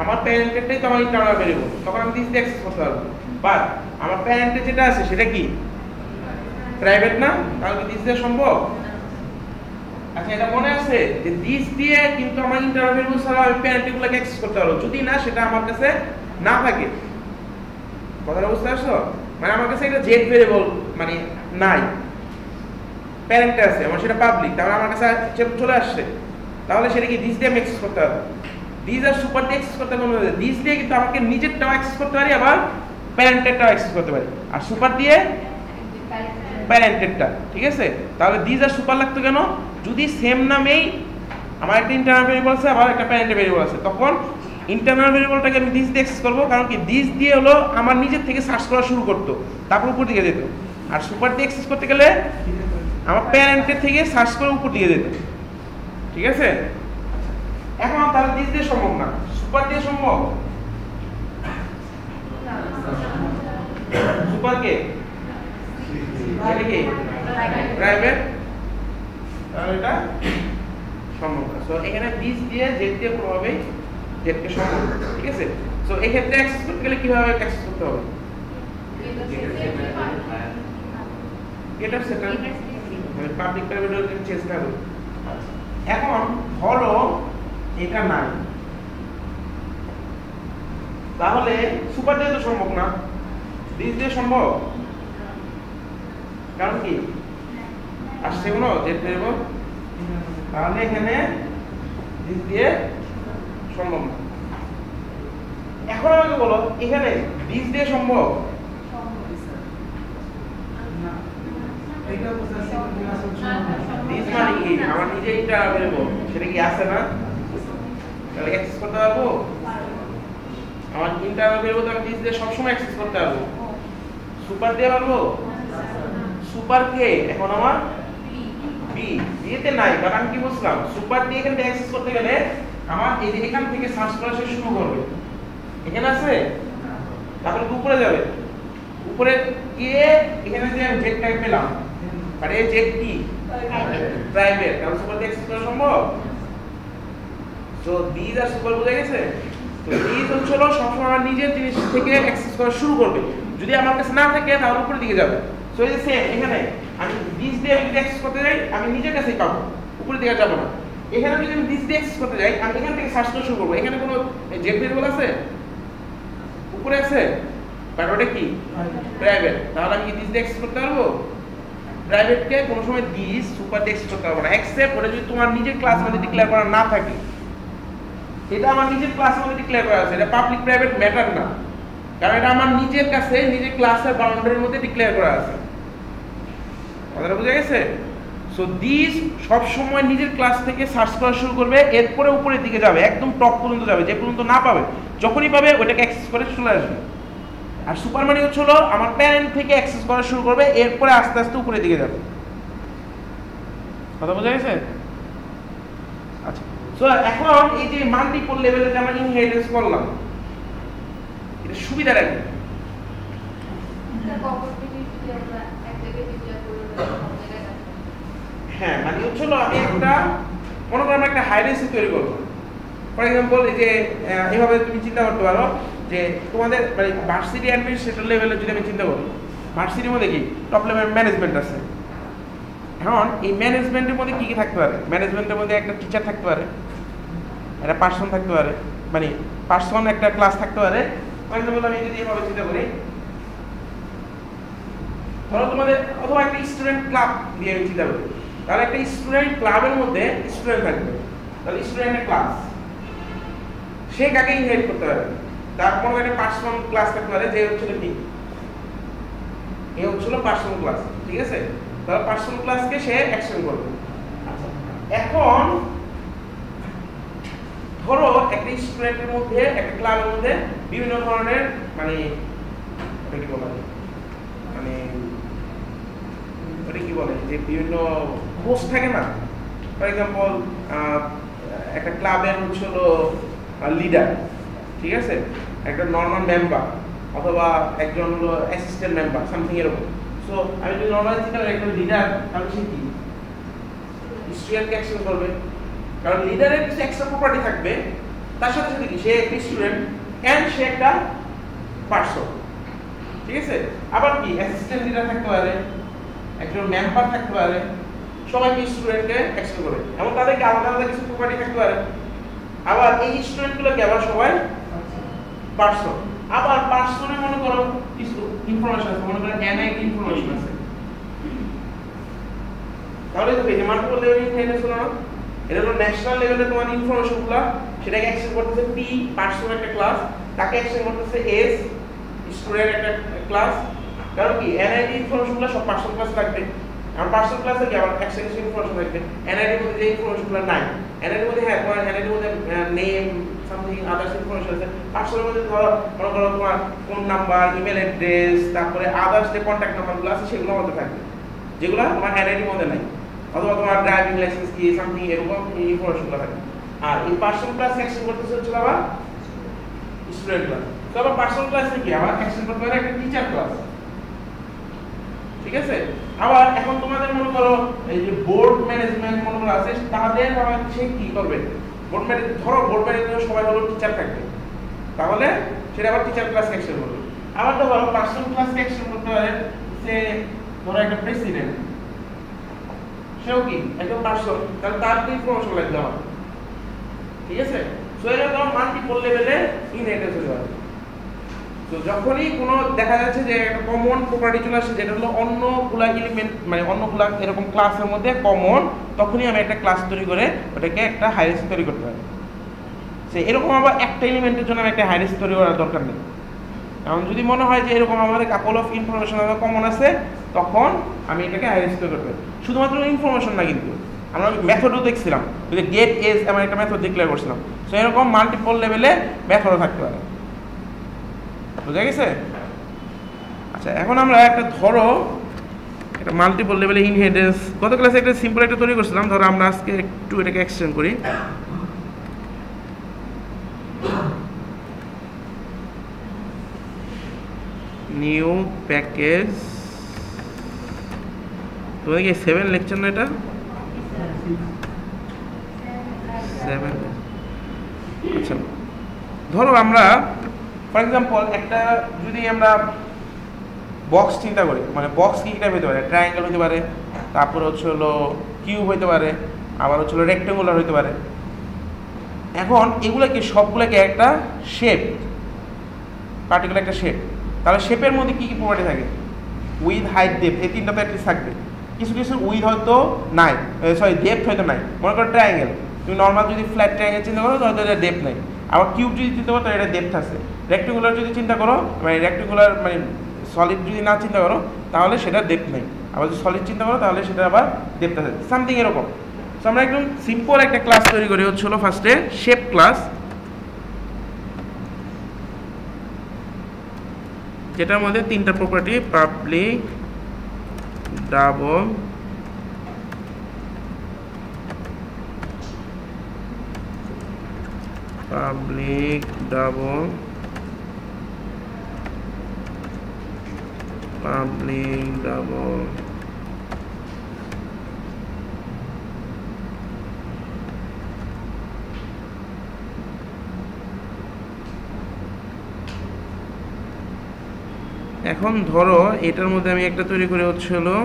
আমার প্যারেন্টেরটাই তো আমার ইন্টারনাল ভেরিয়েবল, তখন আমি দিস দিয়ে অ্যাক্সেস করতে পারবো, বাট আমার প্যারেন্টে যেটা আছে সেটা কি প্রাইভেট না, তাহলে দিস দিয়ে সম্ভব? আচ্ছা, এটা মনে আছে যে দিস দিয়ে কিন্তু আমার ইন্টারনাল ভেরিয়েবল ছাড়া আমি প্যারেন্টগুলোকে অ্যাক্সেস করতে পারবো, যদি না সেটা আমার কাছে না থাকে। কথাটা বুঝতে পারছো? মানে আমার কাছে একটা জেড ভেরিয়েবল মানে নাই, প্যারেন্ট আছে, আমার সেটা পাবলিক, তাহলে আমার কাছে চলে আসছে, তাহলে সেটা কি দিস দিয়ে আমি অ্যাক্সেস করতে পারবো। দিস আর সুপার দিয়ে অ্যাক্সেস করতে পারবো। দিস দিয়ে কিন্তু আমাকে নিজেরটাও অ্যাক্সেস করতে পারি, আবার প্যারেন্টেরটাও অ্যাক্সেস করতে পারি, আর সুপার দিয়ে প্যারেন্টেরটা। ঠিক আছে, তাহলে দিস আর সুপার লাগতো কেন? যদি সেম নামেই আমার একটা ইন্টারনাল ভেরিয়েবল আছে আবার একটা প্যারেন্ট ভেরিয়েবল আছে, তখন ইন্টারনাল ভেরিয়েবলটাকে আমি দিস দিয়ে অ্যাক্সেস করবো, কারণ কি দিস দিয়ে হলো আমার নিজের থেকে সার্চ করা শুরু করতো, তারপর উপর দিকে যেত। আর সুপার দিয়ে অ্যাক্সেস করতে গেলে আমার প্যারেন্টের থেকে সার্চ করে উপর দিকে যেত। ঠিক আছে, এখন তাহলে দিস দিয়ে সম্ভব না, সুপার দিয়ে সম্ভব? সুপার কে? এটা কি প্রাইভেট, তাহলে এটা সম্ভব না। সো এখানে দিস দিয়ে জেড দিয়ে কোনোভাবেই জেডকে সম্ভব না। ঠিক আছে, সো এই ক্ষেত্রে অ্যাক্সেস করতে গেলে কিভাবে অ্যাক্সেস করতে হবে? এটা সেটা মানে পাবলিক প্রাইভেট চেঞ্জ না হবে। এখন হলো এটা নাই, তাহলে সুপার দিয়ে তো সম্ভব না, দিস দিয়ে সম্ভব? কারণ কি আসছে কোনো জেড ভেরিয়েবল, তাহলে এখানে দিস দিয়ে সম্ভব না। এখন আমাকে বলো এখানে দিস দিয়ে সম্ভব? দিস মানে কি আমার নিজে ইন্টারনাল ভেরিয়েবল, সেটা কি আছে না? তাহলে অ্যাক্সেস করতে পারবো? আমার ইন্টারনাল ভেরিয়েবল আমি দিস দিয়ে সবসময় অ্যাক্সেস করতে পারবো। সুপার দিয়ে পারবো? সুপার কে এখন আমার বি, বিয়েতে নাই, কারণ আমি কি বুঝলাম সুপার দিয়ে এখান থেকে অ্যাক্সেস করতে গেলে আমার এই যে এখান থেকে সার্চ করা শুরু করবে, এখানে আছে, তারপরে উপরে যাবে, উপরে গিয়ে এখানে যে আমি জেড টাইপ পেলাম, আর এই জেড কি প্রাইভেট, কারণ সুপার দিয়ে অ্যাক্সেস করা সম্ভব। সো দিস আর সুপার বুঝে গেছে। তো দিস হচ্ছে সবসময় আমার নিজের জিনিস থেকে অ্যাক্সেস করা শুরু করবে, যদি আমার কাছে না থাকে তাহলে উপরের দিকে যাবে। সো এই যে সেম এখানে আমি দিস দিয়ে যদি অ্যাক্সেস করতে যাই আমি নিজের কাছেই পাবো, উপরের দিকে যাব না। এখানে যদি আমি দিস দিয়ে অ্যাক্সেস করতে যাই আমি এখান থেকে সার্চ করা শুরু করবো, এখানে কোনো জেড ভেরিয়েবল আছে উপরে আছে, বাট ওটা কি প্রাইভেট, তাহলে আমি কি দিস দিয়ে অ্যাক্সেস করতে পারবো? প্রাইভেটকে কোনো সময় দিস সুপার দিয়ে অ্যাক্সেস করতে পারবো না, এক্সেপ্ট ওটা যদি তোমার নিজের ক্লাস মধ্যে ডিক্লেয়ার করা না থাকে। এটা আমার নিজের ক্লাস মধ্যে ডিক্লেয়ার করা আছে, এটা পাবলিক প্রাইভেট ম্যাটার না, কারণ এটা আমার নিজের কাছে নিজের ক্লাসের বাউন্ডারির মধ্যে ডিক্লেয়ার করা আছে। কথাটা বুঝে গেছে? সো দিস সব সময় নিজের ক্লাস থেকে সার্চ করা শুরু করবে, এরপরে উপরের দিকে যাবে, একদম টপ পর্যন্ত যাবে, যে পর্যন্ত না পাবে যখনই পাবে ওইটাকে অ্যাক্সেস করে চলে আসবে। আর সুপার মানে হচ্ছে আমার প্যারেন্ট থেকে অ্যাক্সেস করা শুরু করবে, এরপরে আস্তে আস্তে উপরের দিকে যাবে। কথা বোঝা গেছে? আচ্ছা, সো এখন এই যে মাল্টিপল লেভেলে যে আমরা ইনহেরিটেন্স করলাম, এটা সুবিধাটা কি? হ্যাঁ, মানে হচ্ছে আমি একটা মনে করো একটা হাইরার্কি তৈরি করবো। ফর এক্সাম্পল এই যে এইভাবে তুমি চিন্তা করতে পারো যে তোমাদের মানে ভার্সিটি অ্যাডমিনিস্ট্রেটর লেভেলে যদি আমি চিন্তা করি, ভার্সিটির মধ্যে কি টপ লেভেল ম্যানেজমেন্ট আছে। এখন এই ম্যানেজমেন্টের মধ্যে কি কি থাকতে পারে? ম্যানেজমেন্টের মধ্যে একটা টিচার থাকতে পারে, একটা পার্সন থাকতে পারে, মানে পার্সন একটা ক্লাস থাকতে পারে। ফর এক্সাম্পল আমি যদি এইভাবে চিন্তা করি, ধরো তোমাদের অথবা একটা স্টুডেন্ট ক্লাব দিয়ে আমি চিন্তা করি, তাহলে একটা স্টুডেন্ট ক্লাবের মধ্যে স্টুডেন্ট থাকবে, তাহলে স্টুডেন্টের ক্লাস সে কাকে ইনহেরিট করতে পারে? তার কোনো একটা পার্সোনাল ক্লাস থাকতে পারে, যে হচ্ছিল কি এ হচ্ছিল পার্সোনাল ক্লাস। ঠিক আছে, তাহলে পার্সোনাল ক্লাসকে সে অ্যাকশন করবে। আচ্ছা, এখন ধরো একটা স্টুডেন্টের মধ্যে একটা ক্লাবের মধ্যে বিভিন্ন ধরনের মানে এটা কি বলা যায়, মানে ওটা কি বলে যে বিভিন্ন পোস্ট থাকে না। ফর এক্সাম্পল একটা ক্লাবের হচ্ছিল লিডার, ঠিক আছে, একটা নর্মাল মেম্বার অথবা একজন হলো অ্যাসিস্ট্যান্ট মেম্বার, সামথিং এরকম। সো আমি যদি নর্মালি চিন্তা করি একজন লিডার, তাহলে সে কি স্টুডেন্টকে অ্যাকশন করবে, কারণ লিডারের কিছু এক্সট্রা প্রপার্টি থাকবে, তার সাথে সাথে কি সে একটা স্টুডেন্ট অ্যান্ড সে একটা পার্সন। ঠিক আছে, আবার কি অ্যাসিস্ট্যান্ট লিডার থাকতে পারে, একজন মেম্বার থাকতে পারে, সবাই স্টুডেন্টকে অ্যাকসেস করে, এবং তাদেরকে আলাদা আলাদা কিছু প্রপার্টি থাকতে পারে। আবার এই স্টুডেন্টগুলোকে আবার সবাই পার্সন, আবার পার্সনে মনে করো কিছু ইনফরমেশন আছে, মনে করো এনআইডি ইনফরমেশন আছে। তাহলে তো এই যে মাল্টিপল লেভেল ইনহেরিটেন্স হলো না, এটা হলো ন্যাশনাল লেভেলে তোমার ইনফরমেশনগুলো সেটাকে অ্যাক্সেস করতেছে পি, পার্সন একটা ক্লাস, তাকে অ্যাক্সেস করতেছে এস, স্টুডেন্ট একটা ক্লাস। কারণ কি এনআইডি ইনফরমেশনগুলো সব পার্সন ক্লাস থাকবে, আর পার্সন ক্লাসে কি আবার অ্যাক্সেস ইনফরমেশন থাকবে। এনআইডির মধ্যে যে ইনফরমেশনগুলো নাই, এনআইডির মধ্যে হ্যাঁ তোমার এনআইডির মধ্যে নেম সামথিং আদার্স ইনফরমেশন আছে। পার্সনের মধ্যে ধরো মনে করো তোমার ফোন নাম্বার, ইমেল অ্যাড্রেস, তারপরে আদার্স যে কন্ট্যাক্ট নাম্বারগুলো আছে সেগুলো মধ্যে থাকবে, যেগুলো তোমার এনআইডির মধ্যে নাই। অথবা তোমার ড্রাইভিং লাইসেন্স কি সামথিং এরকম ইনফরমেশনগুলো থাকে। আর এই পার্সন ক্লাস অ্যাকসেস করতেছে হচ্ছে আবার স্টুডেন্ট ক্লাস। তো আবার পার্সন ক্লাসে কি আবার অ্যাকসেস করতে পারে একটা টিচার ক্লাস, ঠিক আছে। আবার এখন তোমাদের মনে করো এই যে বোর্ড ম্যানেজমেন্ট মনে করো আছে, তাদের আবার সে কি করবে, বোর্ড ম্যানেজ ধরো বোর্ড ম্যানেজমেন্ট সবাই হলো টিচার থাকবে, তাহলে সেটা আবার টিচার ক্লাস অ্যাকসেস করবে। আবার তো ধরো পার্সন ক্লাস অ্যাকসেস করতে পারে সে ধরো একটা প্রেসিডেন্ট, সেও কি একদম পার্সন, তাহলে তার তো ইনফরমেশন লাগবে আমার, ঠিক আছে। সো এরকম মাল্টিপল লেভেলে ইনহেরিটেন্স হতে পারে। তো যখনই কোনো দেখা যাচ্ছে যে একটা কমন প্রপার্টি চলে আসছে যেটা হলো অন্যগুলা এলিমেন্ট মানে অন্যগুলা এরকম ক্লাসের মধ্যে কমন, তখনই আমি একটা ক্লাস তৈরি করে ওটাকে একটা হাইরেস্ট তৈরি করতে পারি। সে এরকম আবার একটা এলিমেন্টের জন্য আমি একটা হাইরেস্ট তৈরি করার দরকার নেই। কারণ যদি মনে হয় যে এরকম আমাদের কাপল অফ ইনফরমেশন কমন আছে, তখন আমি এটাকে হাইরেস্ট তৈরি করতে পারি। শুধুমাত্র ইনফরমেশন না, কিন্তু আমরা মেথডও দেখছিলাম, গেট এজ আমার একটা মেথড ডিক্লেয়ার করছিলাম। সো এরকম মাল্টিপল লেভেলে মেথডও থাকতে পারে, বুঝা গেছে? আচ্ছা, এখন আমরা একটা ধরো একটা মাল্টিপল লেভেলে ইনহেরিটেন্স গত ক্লাসে একটা সিম্পল একটা তৈরি করছিলাম, ধরো আমরা আজকে একটু এটাকে এক্সটেন্ড করি। নিউ প্যাকেজ, তোমাদের কি 7 লেকচার না এটা? 7। আচ্ছা, ধরো আমরা ফর এক্সাম্পল একটা যদি আমরা বক্স চিন্তা করি, মানে বক্স কি টাইপ হতে পারে, ট্রায়াঙ্গেল হতে পারে, তারপরে হচ্ছে হলো কিউব হতে পারে, আবার হচ্ছে হলো রেক্টেঙ্গুলার হতে পারে। এখন এগুলোকে সবগুলোকে একটা শেপ, পার্টিকুলার একটা শেপ, তাহলে শেপের মধ্যে কী কী প্রপার্টি থাকে? উইথ, হাইট, ডেপথ, এই তিনটা তো অ্যাটলিস্ট থাকবে। কিছু কিছু উইথ হয়তো নাই, সরি ডেপথ হয়তো নাই। মনে করো ট্রায়াঙ্গেল, তুমি নর্মাল যদি ফ্ল্যাট ট্রায়াঙ্গেল চিন্তা করো হয়তো এটা ডেপথ নাই। আবার কিউব যদি চিন্তা করো তো এটা ডেপথ আছে। রেক্টেঙ্গুলার যদি চিন্তা করো, মানে রেক্টেঙ্গুলার মানে সলিড যদি না চিন্তা করো তাহলে সেটা ডেপথ নেই। আবার যদি সলিড চিন্তা করো তাহলে সেটা আবার ডেপথ আছে, সামথিং এরকম। সো আমরা একদম সিম্পল একটা ক্লাস তৈরি করি, হচ্ছে হলো ফার্স্টে শেপ ক্লাস, যেটার মধ্যে তিনটা property, public, double, public double, public double, এখন ধরো এটার মধ্যে আমি একটা তৈরি করে হচ্ছে হলো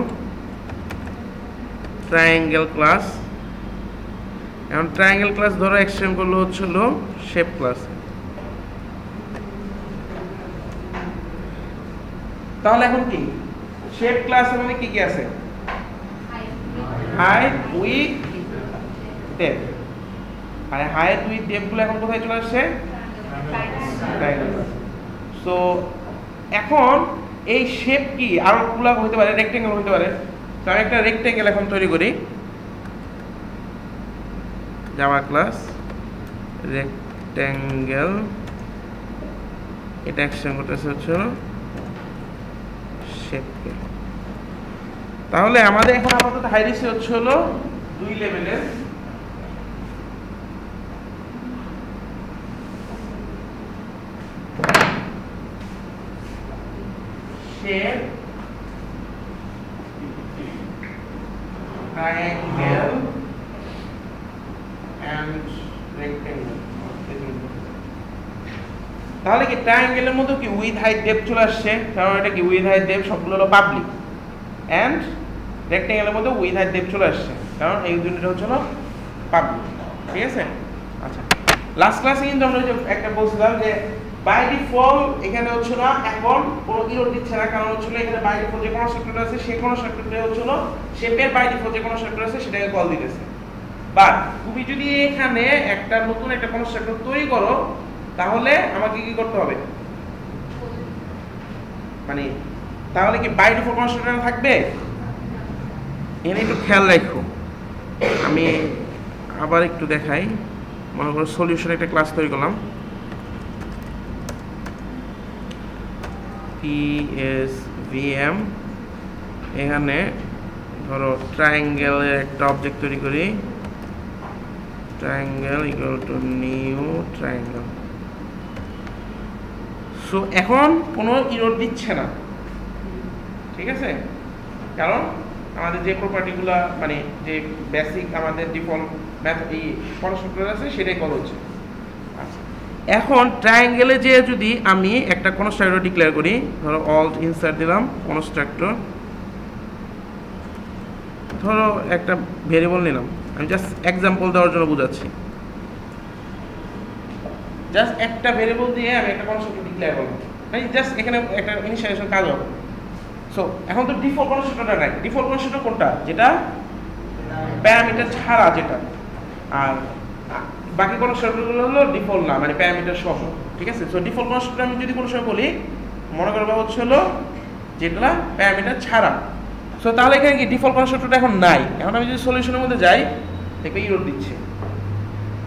ট্রায়াঙ্গেল ক্লাস। এখন ট্রায়াঙ্গেল ক্লাস ধরো এক্সটেন্ড করলো হচ্ছে হলো শেপ ক্লাস। তাহলে এখন কি শেপ ক্লাসের মধ্যে কি কি আছে? Height, width, depth. আর হাইট উইথ ডেপথ গুলো এখন কোথায় চলে আসছে? Triangle class. সো এখন এই শেপ কি আরো গুলা হতে পারে, রেক্টেঙ্গেল হতে পারে। তো আমি একটা রেক্টেঙ্গেল এখন তৈরি করি, জাভা ক্লাস রেক্টেঙ্গেল, এটা এক্সটেন্ড করতেছে হচ্ছে শেপকে। তাহলে আমাদের এখন আপাতত হাইরেস্ট হচ্ছে হলো 2 লেভেলের। Shape, triangle and rectangle। তাহলে কি ট্রায়াঙ্গেলের মধ্যে কি উইথ, হাইট, ডেপথ চলে আসছে, কারণ এটা কি উইথ, হাইট, ডেপথ সবগুলো হলো পাবলিক, এন্ড রেক্টেঙ্গেলের মধ্যে উইথ হাইট ডেপথ চলে আসছে, কারণ এই দুটোটা হচ্ছে পাবলিক। ঠিক আছে? আচ্ছা, লাস্ট ক্লাসে কিন্তু আমরা যে একটা বলছিলাম যে বাই ডিফল্ট এখানে হচ্ছে না এখন কোনো ইরর দিচ্ছে না, কারণ হচ্ছে এখানে বাই ডিফল্ট যে কনস্ট্রাক্টর আছে সেই কনস্ট্রাক্টরটা হচ্ছে শেপের বাই ডিফল্ট যে কনস্ট্রাক্টর আছে সেটাকে কল দিতেছে। বাট তুমি যদি এখানে একটা নতুন একটা কনস্ট্রাক্টর তৈরি করো তাহলে আমাকে কি করতে হবে, মানে তাহলে কি বাই ডিফল্ট কনস্ট্রাক্টর থাকবে? এখানে একটু খেয়াল রাখো, আমি আবার একটু দেখাই। মনে করো সলিউশন একটা ক্লাস তৈরি করলাম, PSVM, এখানে ধরো ট্রায়াঙ্গেলের একটা অবজেক্ট তৈরি করি, triangle equal to new triangle. So এখন কোনো ইরর দিচ্ছে না, ঠিক আছে? কারণ আমাদের যে প্রপার্টিগুলো মানে যে বেসিক আমাদের ডিফল্ট মেথড এই কনস্ট্রাক্টর আছে সেটাই কল হচ্ছে। আচ্ছা, এখন ট্রায়াঙ্গেলে যে যদি আমি একটা কনস্ট্রাক্টর ডিক্লেয়ার করি, ধরো অল্ট ইনসার্ট দিলাম কনস্ট্রাক্টর, ধরো একটা ভেরিয়েবল নিলাম, আমি জাস্ট এক্সাম্পল দেওয়ার জন্য বুঝাচ্ছি, জাস্ট একটা ভেরিয়েবল দিয়ে আমি একটা কনস্ট্রাক্টর ডিক্লেয়ার করলাম, মানে জাস্ট এখানে একটা ইনিশিয়ালাইজেশন কাজ হবে। সো এখন তো ডিফল্ট কনস্ট্রাক্টরটা নাই, ডিফল্ট কনস্ট্রাক্টর কোনটা, যেটা প্যারামিটার ছাড়া যেটা, আর বাকি কনস্ট্রাক্টরগুলো হলো ডিফল্ট না, মানে প্যারামিটার সহ। ঠিক আছে? সো ডিফল্ট কনস্ট্রাক্টর আমি যদি কোনো সময় বলি, মনে করবা হচ্ছে যেটা প্যারামিটার ছাড়া। সো তাহলে এখানে কি ডিফল্ট কনস্ট্রাক্টরটা এখন নাই। এখন আমি যদি সলিউশনের মধ্যে যাই দেখবে ইরর দিচ্ছে,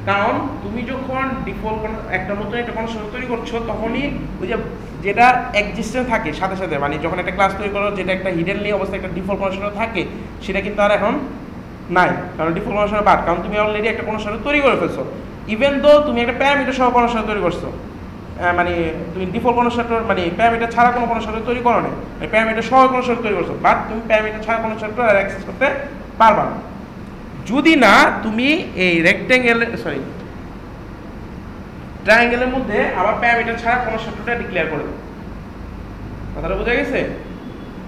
কারণ তুমি যখন ডিফল্ট একটা নতুন একটা কনস্ট্রাক্টর তৈরি করছো তখনই ওই যে যেটা এক্সিস্টেন্ট থাকে সাথে সাথে, মানে যখন একটা ক্লাস তৈরি করো যেটা একটা হিডেনলি অবস্থায় একটা ডিফল্ট কনস্ট্রাক্টর থাকে সেটা কিন্তু আর এখন নাই, কারণ ডিফল্ট কনস্ট্রাক্টর বাদ, কারণ তুমি অলরেডি একটা কনস্ট্রাক্টর তৈরি করে ফেলছো। ইভেন দো তুমি একটা প্যারামিটার সহ কনস্ট্রাক্টর তৈরি করছো, মানে তুমি ডিফল্ট কনস্ট্রাক্টর মানে প্যারামিটার ছাড়া কোনো কনস্ট্রাক্টর তৈরি করো না, প্যারামিটার সহ কনস্ট্রাক্টর তৈরি করছো, বাট তুমি প্যারামিটার ছাড়া কনস্ট্রাক্টর আর অ্যাক্সেস করতে পারবা না যদি না তুমি এই রেক্টেঙ্গেল ট্রায়াঙ্গেলের মধ্যে আবার প্যারামিটার ছাড়া কনস্ট্রাক্টরটা ডিক্লেয়ার করে দেবে। কথাটা বোঝা গেছে?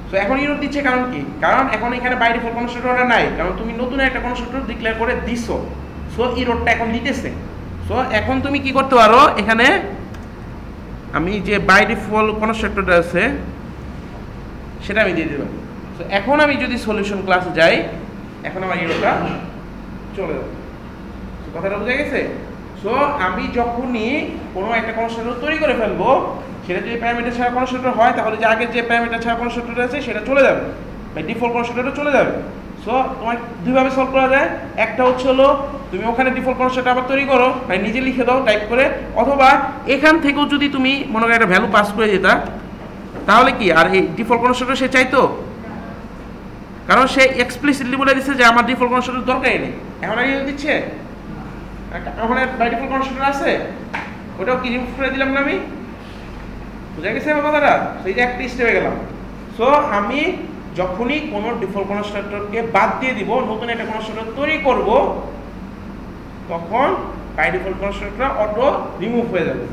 সো এখন ইরর দিচ্ছে কারণ কি? কারণ এখন এখানে বাই ডিফল্ট কনস্ট্রাক্টরটা নাই, কারণ তুমি নতুন একটা কনস্ট্রাক্টর ডিক্লেয়ার করে দিছো, সো ইররটা এখন দিতেছে। সো এখন তুমি কি করতে পারো, এখানে আমি যে বাই ডিফল্ট কনস্ট্রাক্টরটা আছে সেটা আমি দিয়ে দিলাম। সো এখন আমি যদি সলিউশন ক্লাসে যাই, এখন আমার ইররটা চলে যাবে। কথাটা বোঝা গেছে? সো আমি যখনই কোনো একটা কনস্ট্রাক্টর তৈরি করে ফেলবো, সেটা যদি প্যারামিটার ছাড়া কনস্ট্রাক্টর হয় তাহলে যে আগের যে প্যারামিটার ছাড়া কনস্ট্রাক্টর আছে সেটা চলে যাবে, বা ডিফল্ট কনস্ট্রাক্টরটা চলে যাবে। সো তোমার দুইভাবে সলভ করা যায়, একটা হচ্ছে তুমি ওখানে ডিফল্ট কনস্ট্রাক্টর আবার তৈরি করো, মানে নিজে লিখে দাও টাইপ করে, অথবা এখান থেকেও যদি তুমি মনে করো একটা ভ্যালু পাস করে দিতা তাহলে কি আর এই ডিফল্ট কনস্ট্রাক্টর সে চাইতো? কারণ সে এক্সপ্লিসিটলি বলে দিচ্ছে যে আমার ডিফল্ট কনস্ট্রাক্টর দরকারই নেই। এখন আর দিচ্ছে ওখানে বাই ডিফল্ট কনস্ট্রাক্টর আছে, ওটাও কি রিমুভ করে দিলাম না আমি? বুঝা গেছে আমার কথাটা? সেই যে একটা স্টেপে গেলাম। সো আমি যখনই কোনো ডিফল্ট কনস্ট্রাক্টরকে বাদ দিয়ে দিব, নতুন একটা কনস্ট্রাক্টর তৈরি করব, তখন by default constructor auto remove হয়ে যাবে,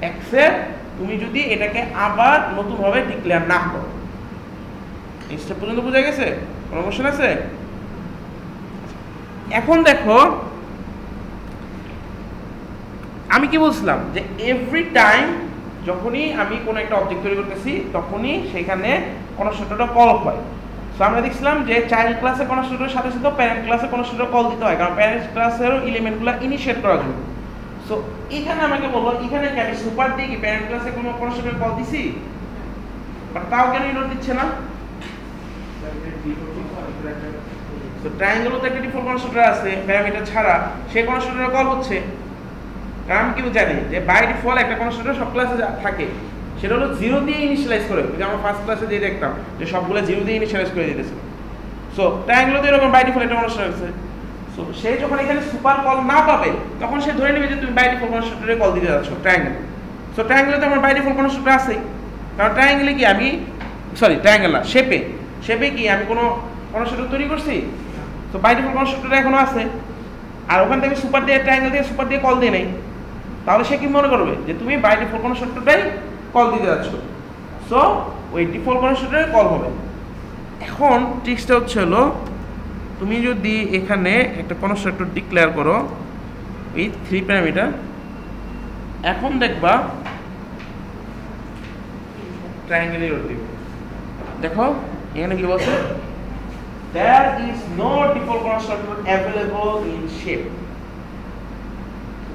এক্সেপ্ট তুমি যদি এটাকে আবার নতুনভাবে ডিক্লেয়ার না করো। এই স্টেপ পর্যন্ত বোঝা গেছে? কোনো কোশ্চেন আছে? এখন দেখো আমি কি বলছিলাম যে এভরি টাইম যখনই আমি কোনো একটা অবজেক্ট তৈরি করতেছি তখনই সেখানে কনস্ট্রাক্টরটা কল হয়। সো আমরা দেখছিলাম যে চাইল্ড ক্লাসে কনস্ট্রাক্টরের সাথে সাথে প্যারেন্ট ক্লাসে কনস্ট্রাক্টর কল দিতে হয়, কারণ প্যারেন্ট ক্লাসেরও এলিমেন্টগুলো ইনিশিয়েট করার জন্য। সো এখানে আমাকে বলবো, এখানে কি আমি সুপার দিয়ে কি প্যারেন্ট ক্লাসে কোনো কনস্ট্রাক্টর কল দিছি, বাট তাও কেন ইরর দিচ্ছে না? তো ট্রায়াঙ্গেলও তো একটা ডিফল্ট কনস্ট্রাক্টর আছে প্যারামিটার ছাড়া, সেই কনস্ট্রাক্টরে কল হচ্ছে। কারণ আমি কি জানি যে বাই ডিফল্ট একটা কনস্ট্রাক্টর সব ক্লাসে থাকে, সেটা হলো 0 দিয়ে ইনিশিয়ালাইজ করে, যে আমরা ফার্স্ট ক্লাসে দিয়ে দেখতাম যে সবগুলো 0 দিয়ে ইনিশিয়ালাইজ করে দিতেছে। সো ট্রায়াঙ্গেলও তো এরকম বাই ডিফল্ট একটা কনস্ট্রাক্টর আছে। সো সে যখন এখানে সুপার কল না পাবে তখন সে ধরে নেবে যে তুমি বাই ডিফল্ট কনস্ট্রাক্টরে কল দিতে যাচ্ছ ট্রায়াঙ্গেল। সো ট্রায়াঙ্গেলে তো আমার বাই ডিফল্ট কনস্ট্রাক্টর আছেই, কারণ ট্রায়াঙ্গেলে কি আমি ট্রায়াঙ্গেল না শেপে কি আমি কোনো কনস্ট্রাক্টর তৈরি করছি? তো বাই ডিফল্ট কনস্ট্রাক্টর এখনো আছে, আর ওখান থেকে সুপার দিয়ে ট্রায়াঙ্গেল দিয়ে সুপার দিয়ে কল দিয়ে নেই, তাহলে সে কি মনে করবে যে তুমি বাই ডিফল্ট কনস্ট্রাক্টরটাই কল দিতে যাচ্ছ। সো ওই ডিফল্ট কনস্ট্রাক্টরে কল হবে। এখন ট্রিক্সটা হচ্ছে হলো তুমি যদি এখানে একটা কনস্ট্রাক্টর ডিক্লেয়ার করো এই 3 প্যারামিটার, এখন দেখবা ট্রায়াঙ্গেল এরর দিবে। দেখো এখানে কি বলছে, there is no default constructor available in shape।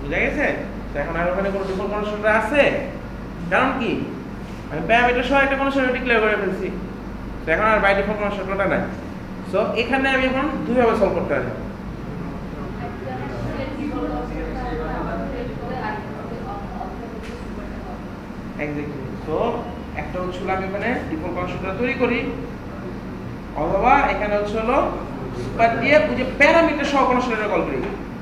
বুঝা গেছে? এখন আর ওখানে কোনো ডিফল্ট কনস্ট্রাক্টর আছে? কারণ কি আমি প্যারামিটার সহ একটা কনস্ট্রাক্টর ডিক্লেয়ার করে ফেলছি, তো এখন আর বাই ডিফল্ট কনস্ট্রাক্টরটা নাই। সো এখানে আমি এখন দুইভাবে সলভ করতে পারি। এক্স্যাক্টলি। সো একটা হচ্ছে আমি এখানে ডিফল্ট কনস্ট্রাক্টর তৈরি করি, অথবা এখানে হচ্ছে হলো সুপার দিয়ে বুঝে প্যারামিটার সহ কনস্ট্রাক্টর কল করি।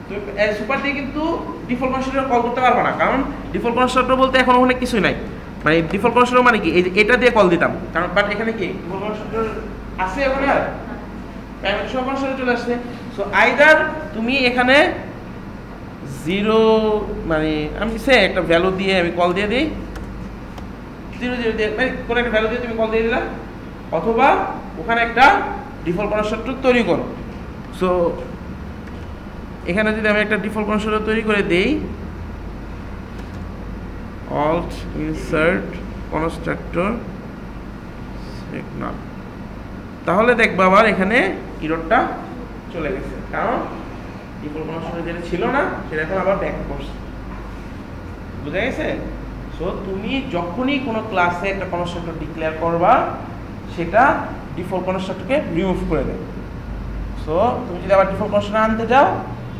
তুমি সুপার দিয়ে কিন্তু ডিফল্ট কনস্ট্রাক্টর কল করতে পারবে না, কারণ ডিফল্ট কনস্ট্রাক্টর বলতে এখন ওখানে কিছুই নাই। মানে ডিফল্ট কনস্ট্রাক্টর মানে কি, এই যে এটা দিয়ে কল দিতাম, কারণ বাট এখানে কি ডিফল্ট কনস্ট্রাক্টর আছে ওখানে, আর প্যারামিটার সহ কনস্ট্রাক্টর চলে আসছে। সো আইদার তুমি এখানে 0 মানে আমি সে একটা ভ্যালু দিয়ে আমি কল দিয়ে দিই, 0 0 দিয়ে মানে কোনো একটা ভ্যালু দিয়ে তুমি কল দিয়ে দিলা, অথবা ওখানে একটা ডিফল্ট কনস্ট্রাক্টর তৈরি করো। সো এখানে যদি আমি একটা ডিফল্ট কনস্ট্রাক্টর তৈরি করে দেই, alt insert constructor না, তাহলে দেখবা আবার এখানে এররটা চলে গেছে, কারণ ডিফল্ট কনস্ট্রাক্টর যেটা ছিল না সেটা এখন আবার ব্যাক করছে। বুঝা গেছে? সো তুমি যখনই কোনো ক্লাসে একটা কনস্ট্রাক্টর ডিক্লেয়ার করবা, সেটা ডিফল্ট কনস্ট্রাক্টরকে রিমুভ করে দেবে। সো তুমি যদি আবার ডিফল্ট কনস্ট্রাক্টর আনতে যাও,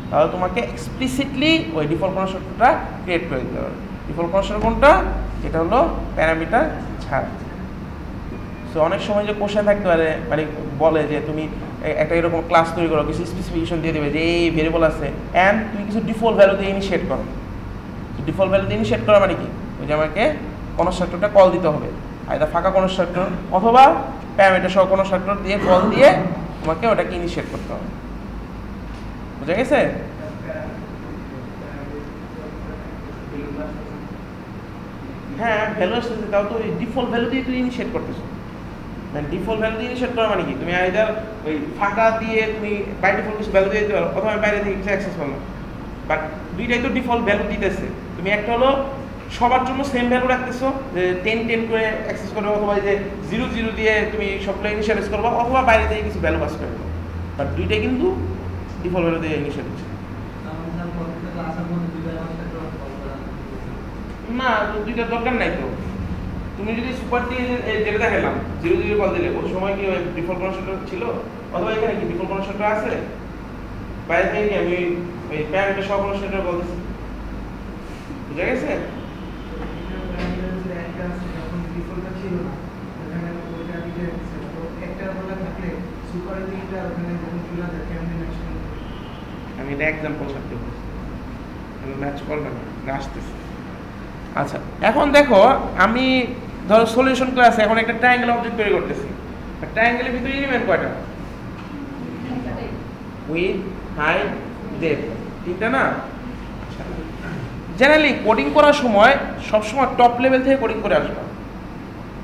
তাহলে তোমাকে এক্সপ্লিসিটলি ওই ডিফল্ট কনস্ট্রাক্টরটা ক্রিয়েট করে দিতে হবে। ডিফল্ট কনস্ট্রাক্টর কোনটা? এটা হলো প্যারামিটার ছাড়া। সো অনেক সময় যে কোশ্চেন থাকতে পারে, মানে বলে যে তুমি একটা এরকম ক্লাস তৈরি করো, কিছু স্পেসিফিকেশন দিয়ে দেবে যে এই ভেরিয়েবল আছে, অ্যান্ড তুমি কিছু ডিফল্ট ভ্যালু দিয়ে ইনিশিয়েট করো। ডিফল্ট ভ্যালু দিয়ে ইনিশিয়েট করা মানে কি, ওই যে আমাকে কনস্ট্রাক্টরটা কল দিতে হবে, আইদার ফাঁকা কনস্ট্রাক্টর অথবা প্যারামিটার সহ কনস্ট্রাক্টর দিয়ে কল দিয়ে তোমাকে ওটাকে ইনিশিয়েট করতে হবে। বুঝা গেছে? হ্যাঁ, ভ্যালু আসতেছে, তাও তো ওই ডিফল্ট ভ্যালু দিয়ে তুমি ইনিশিয়েট করতেছো। মানে ডিফল্ট ভ্যালু দিয়ে ইনিশিয়েট করা মানে কি, তুমি আইদার ওই ফাঁকা দিয়ে তুমি বাই ডিফল্ট কিছু ভ্যালু দিয়ে দিতে পারো, অথবা বাইরে থেকে কিছু অ্যাক্সেস করলাম। বাট দুইটাই তো ডিফল্ট ভ্যালু দিতেছে। তুমি একটা হলো সবার জন্য সেম ভ্যালু রাখতেছো, যে 10 10 করে অ্যাক্সেস করবে, অথবা যে 0 0 দিয়ে তুমি সবগুলো ইনিশিয়ালাইজ করবা, অথবা বাইরে থেকে কিছু ভ্যালু পাস করবে। বাট দুইটাই কিন্তু ডিফল্ট ভ্যালু দিয়ে ইনিশিয়েট হচ্ছে না, দুইটা দরকার নাই তো। তুমি যদি সুপার দিয়ে যেটা দেখালাম 0 0 কল দিলে, ওই সময় কি ওই ডিফল্ট কনস্ট্রাক্টর ছিল, অথবা এখানে কি ডিফল্ট কনস্ট্রাক্টর আছে, বাইরে থেকে কি আমি ওই প্যারামিটার সহ কনস্ট্রাক্টর বলতেছি। বুঝা গেছে? আমি এটা এক্সাম্পল সাথে ম্যাচ করবে না, আসতেছে। আচ্ছা, এখন দেখো আমি ধরো সলিউশন ক্লাসে এখন একটা ট্রায়াঙ্গেল অবজেক্ট তৈরি করতেছি। ট্রায়াঙ্গেলের ভিতরে এলিমেন্ট কয়টা? উইথ, হাইট, ডেপথ, তিনটা না? জেনারেলি কোডিং করার সময় সবসময় টপ লেভেল থেকে কোডিং করে আসবা।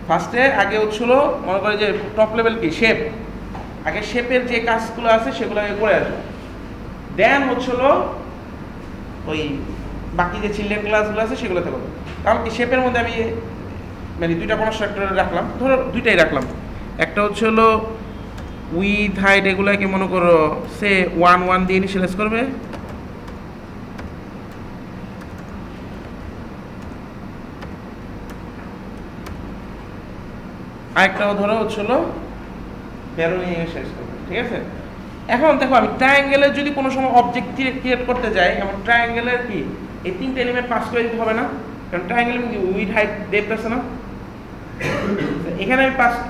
ফার্স্টে আগে হচ্ছিল মনে করে যে টপ লেভেল কি শেপ, আগে শেপের যে কাজগুলো আছে সেগুলো আগে করে আসবে, দেন হচ্ছিল ওই বাকি যে চিলড্রেন ক্লাসগুলো আছে সেগুলোতে করবো। কারণ কি শেপের মধ্যে আমি মানে দুইটা কনস্ট্রাক্টর রাখলাম, ধরো দুইটাই রাখলাম, একটা হচ্ছে হলো উইথ, হাইট, এগুলোকে মনে করো সে 1 1 দিয়ে ইনিশিয়ালাইজ করবে, আরেকটাও ধরো হচ্ছিল বেরো নিয়ে ইনিশিয়ালাইজ করবে। ঠিক আছে? এখন দেখো আমি ট্রায়াঙ্গেলের যদি কোনো সময় অবজেক্ট ক্রিয়েট করতে যাই, এমন ট্রায়াঙ্গেলের কি এই তিনটে এলিমেন্ট পাস করে দিতে হবে না? কারণ ট্রায়াঙ্গেল কি উইথ, হাইট, ডেপথ আছে না? এখানে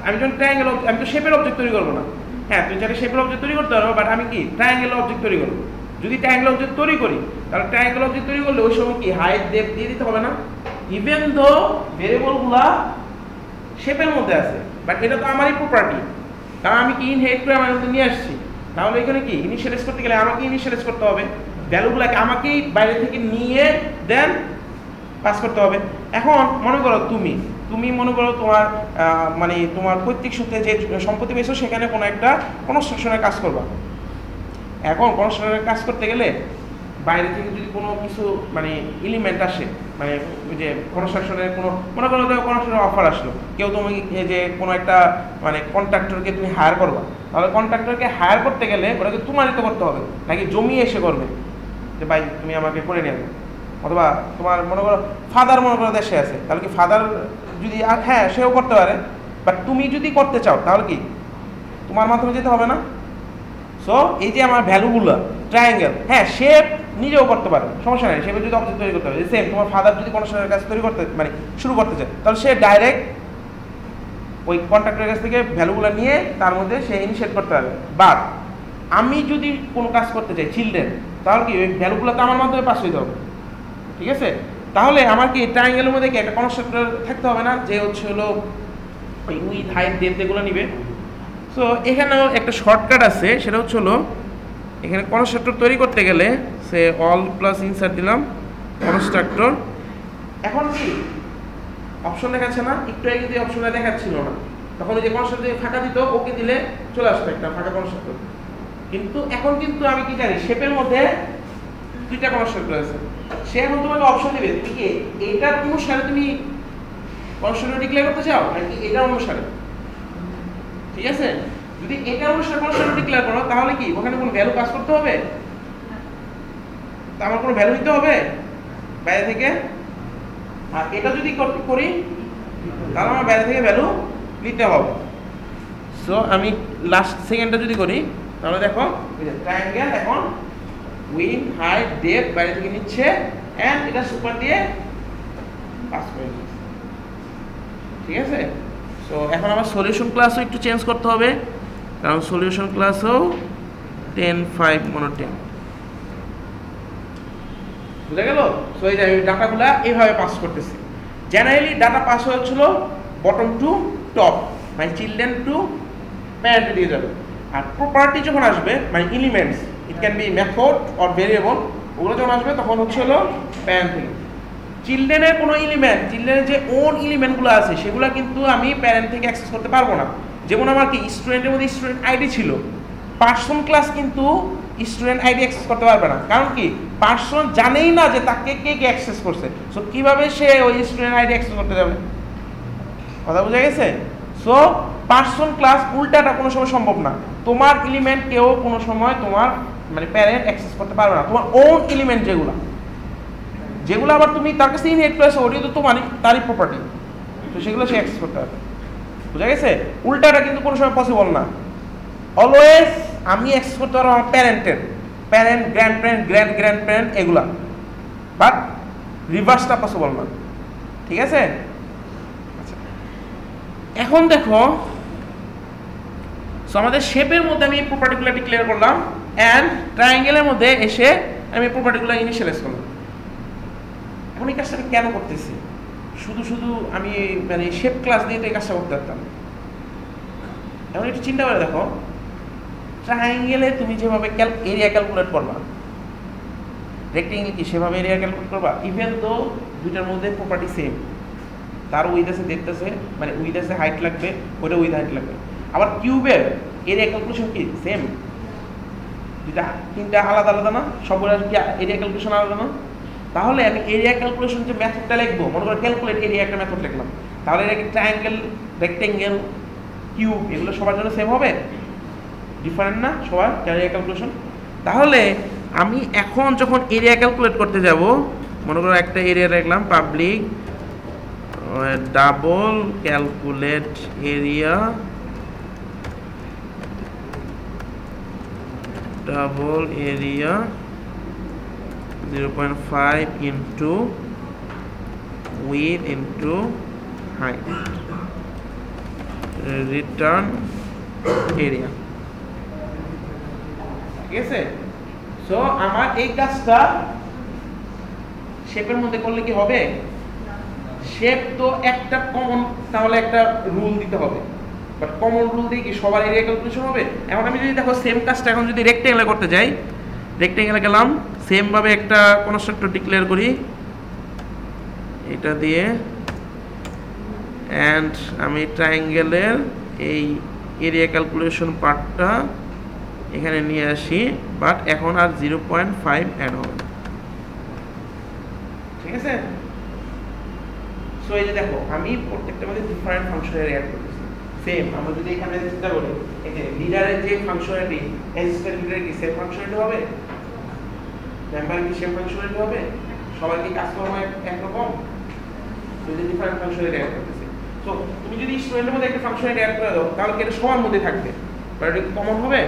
আমি যখন ট্রায়াঙ্গেল, আমি তো শেপের অবজেক্ট তৈরি করবো না। হ্যাঁ, তুমি চাইলে শেপের অবজেক্ট তৈরি করতে পারবো, বাট আমি কি ট্রায়াঙ্গেল অবজেক্ট তৈরি করবো। যদি ট্রায়াঙ্গেল অবজেক্ট তৈরি করি, তাহলে ট্রায়াঙ্গেল অবজেক্ট তৈরি করলে ওই সময় কি হাইট, ডেপথ দিয়ে দিতে হবে না? ইভেন দো ভেরিয়েবলগুলা শেপের মধ্যে আছে, বাট এটা তো আমারই প্রপার্টি, কারণ আমি কি ইনহেরিট করে আমার মধ্যে নিয়ে আসছি। তাহলে এখানে কি ইনিশিয়ালাইজ করতে গেলে আমাকে ইনিশিয়ালাইজ করতে হবে, ভ্যালুগুলোকে আমাকেই বাইরে থেকে নিয়ে দেন পাস করতে হবে। এখন মনে করো তুমি তুমি মনে করো তোমার মানে তোমার পৈতৃক সূত্রে যে সম্পত্তি পেয়েছো সেখানে কোনো একটা কনস্ট্রাকশনের কাজ করবা। এখন কনস্ট্রাকশনের কাজ করতে গেলে বাইরে থেকে যদি কোনো কিছু মানে এলিমেন্ট আসে, মানে ওই যে কনস্ট্রাকশনের কোনো মনে করো কনস্ট্রাকশনের অফার আসলো, কেউ তুমি যে কোনো একটা মানে কন্ট্রাক্টরকে তুমি হায়ার করবা, তাহলে কন্ট্রাক্টরকে হায়ার করতে গেলে ওটাকে তোমারই তো করতে হবে, নাকি জমি এসে করবে যে ভাই তুমি আমাকে করে নিয়ে যাবে। অথবা তোমার মনে করো ফাদার মনে করো দেশে আছে, তাহলে কি ফাদার যদি হ্যাঁ সেও করতে পারে, বাট তুমি যদি করতে চাও তাহলে কি তোমার মাধ্যমে যেতে হবে না? সো এই যে আমার ভ্যালুগুলো ট্রায়াঙ্গেল, হ্যাঁ শেপ নিজেও করতে পারে, সমস্যা নেই, শেপে যদি অবজেক্ট তৈরি করতে হবে সেম তোমার ফাদার যদি কনস্ট্রাকশনের কাজ তৈরি করতে মানে শুরু করতে চায়, তাহলে সে ডাইরেক্ট ওই কন্ট্রাক্টরের কাছ থেকে ভ্যালুগুলো নিয়ে তার মধ্যে সে ইনিশিয়েট করতে পারবে। বাট আমি যদি কোনো কাজ করতে চাই চিলড্রেন, তাহলে কি ওই ভ্যালুগুলো তো আমার মাধ্যমে পাস হইতে হবে, ঠিক আছে? তাহলে আমার কি ট্রায়াঙ্গেলের মধ্যে কি একটা কনস্ট্রাক্টর থাকতে হবে না, যে হচ্ছে হলো ওই উইথ হাইট ডেপথ এগুলো নিবে। সো এখানেও একটা শর্টকাট আছে, সেটা হচ্ছে হলো এখানে কনস্ট্রাক্টর তৈরি করতে গেলে সে অল প্লাস ইনসার্ট দিলাম কনস্ট্রাক্টর। এখন কি অপশন দেখাচ্ছে না, একটু আগে যদি অপশনটা দেখাচ্ছিল না, তখন ওই যে কনস্ট্রাক্টর ফাঁকা দিত ওকে দিলে চলে আসতো একটা ফাঁকা কনস্ট্রাক্টর। কিন্তু এখন কিন্তু আমি কি জানি শেপের মধ্যে দুইটা কনস্ট্রাক্টর আছে, সে এখন তোমাকে অপশন দিবে তুমি কি এইটার অনুসারে তুমি কনস্ট্রাক্টর ডিক্লেয়ার করতে চাও নাকি এটার অনুসারে, ঠিক আছে? যদি এটা অনুসারে কনস্ট্রাক্টর ডিক্লেয়ার করো তাহলে কি ওখানে কোনো ভ্যালু পাস করতে হবে? তা আমার কোনো ভ্যালু দিতে হবে বাইরে থেকে? আর এটা যদি করি তাহলে আমার বাইরে থেকে ভ্যালু নিতে হবে। সো আমি লাস্ট সেকেন্ডটা যদি করি তাহলে দেখো ট্রায়াঙ্গেল এখন উইথ হাইট ডেপথ বাইরে থেকে নিচ্ছে এন্ড এটা সুপার দিয়ে পাস করে দিচ্ছে, ঠিক আছে? সো এখন আমার সলিউশন ক্লাসও একটু চেঞ্জ করতে হবে, কারণ সলিউশন ক্লাসও 10-5 10 বুঝা গেল? সো এই যে আমি ডাটাগুলা এইভাবে পাস করতেছি। জেনারেলি ডাটা পাস হয়েছিল বটম টু টপ, মানে চিলড্রেন টু প্যারেন্ট দিয়ে যাবে। আর প্রপার্টি যখন আসবে মানে elements, it can be method or variable, ওগুলো যখন আসবে তখন হচ্ছে হলো প্যারেন্ট থেকে। চিলড্রেনের কোনো এলিমেন্ট, চিলড্রেনের যে ওন এলিমেন্টগুলো আছে সেগুলো কিন্তু আমি প্যারেন্ট থেকে অ্যাক্সেস করতে পারবো না। যেমন আমার কি স্টুডেন্টের মধ্যে স্টুডেন্ট আইডি ছিল, পার্সন ক্লাস কিন্তু স্টুডেন্ট আইডি অ্যাক্সেস করতে পারবে না, কারণ কি পার্সন জানেই না যে তাকে কে কে অ্যাক্সেস করছে। সো কিভাবে সে ওই স্টুডেন্ট আইডি অ্যাক্সেস করতে যাবে? কথা বোঝা গেছে? সো পার্সন ক্লাস উল্টাটা কোনো সময় সম্ভব না, তোমার এলিমেন্ট কেউ কোনো সময় তোমার মানে প্যারেন্ট অ্যাক্সেস করতে পারবে না। তোমার ওন এলিমেন্ট যেগুলো আবার তুমি তার কাছে ইনহেরিট করেছো ওটি তো তোমারই, তারই প্রপার্টি, তো সেগুলো সে অ্যাক্সেস করতে পারবে। বুঝা গেছে? উল্টাটা কিন্তু কোনো সময় পসিবল না। অলওয়েজ আমি অ্যাক্সেস করতে পারবো আমার প্যারেন্টের, parent grand parent grand grand parent এগুলা, বাট রিভার্সটা পসিবল না, ঠিক আছে? আচ্ছা এখন দেখো, সো আমাদের শেপের মধ্যে আমি প্রপার্টিগুলো ডিক্লেয়ার করলাম অ্যান্ড ট্রায়াঙ্গেলের মধ্যে এসে আমি প্রপার্টিগুলো ইনিশিয়ালাইজ করলাম। এখন এই কাজটা আমি কেন করতেছি? শুধু আমি মানে শেপ ক্লাস দিয়ে তো এই কাজটা করতে পারতাম। এখন একটু চিন্তা করে দেখো, ট্রায়াঙ্গেলে তুমি যেভাবে এরিয়া ক্যালকুলেট করবা, রেক্টেঙ্গেল কি সেভাবে এরিয়া ক্যালকুলেট করবা, ইভেন তো দুইটার মধ্যে প্রপার্টি সেম, তার উইথ আছে ডেপথ আছে, মানে উইথ আছে হাইট লাগবে, ওটা উইথ হাইট লাগবে। আবার কিউবের এরিয়া ক্যালকুলেশন কি সেম? তিনটা আলাদা আলাদা না, সবগুলো কি এরিয়া ক্যালকুলেশন আলাদা না? তাহলে আমি এরিয়া ক্যালকুলেশন যে মেথডটা লিখবো, মনে করো ক্যালকুলেট এরিয়া একটা মেথড লিখলাম, তাহলে এটা কি ট্রায়াঙ্গেল, রেক্টেঙ্গেল, কিউব এগুলো সবার জন্য সেম হবে? ডিফারেন্ট না সবার এরিয়া ক্যালকুলেশন? তাহলে আমি এখন যখন এরিয়া ক্যালকুলেট করতে যাব, মনে করো একটা এরিয়া রাখলাম public double calculate area, double area 0.5 into width into height, return area, ঠিক আছে? সো আমার এই কাজটা শেপের মধ্যে করলে কি হবে? শেপ তো একটা কমন, তাহলে একটা রুল দিতে হবে, বাট কমন রুল দিয়ে কি সবার এরিয়া ক্যালকুলেশন হবে? এখন আমি যদি দেখো সেম কাজটা এখন যদি রেক্টেঙ্গেলে করতে যাই, রেক্টেঙ্গেলে গেলাম, সেম ভাবে একটা কনস্ট্রাক্টর ডিক্লেয়ার করি এটা দিয়ে, অ্যান্ড আমি ট্রায়াঙ্গেলের এই এরিয়া ক্যালকুলেশন পার্টটা এখানে নিয়ে আসি, বাট এখন আর 0.5 অ্যাড হবে না। ঠিক আছে? সো এই যে দেখো আমি প্রত্যেকটার মধ্যে ডিফারেন্ট ফাংশনালিটি অ্যাড করতেছি। সেম আমরা যদি এখানে চিন্তা করি, এই যে লিডারের যে ফাংশনালিটি, অ্যাসিস্ট্যান্ট লিডারের কি সেম ফাংশনালিটি হবে? মেম্বারের কি সেম ফাংশনালিটি হবে? সবার কি কাজকর্ম একরকম? যদি ডিফারেন্ট ফাংশনালিটি অ্যাড করতেছি, সো তুমি যদি স্টুডেন্টের মধ্যে একটা ফাংশনালিটি অ্যাড করে দাও তাহলে কি এটা সবার মধ্যে থাকবে, বাট এটা কমন হবে?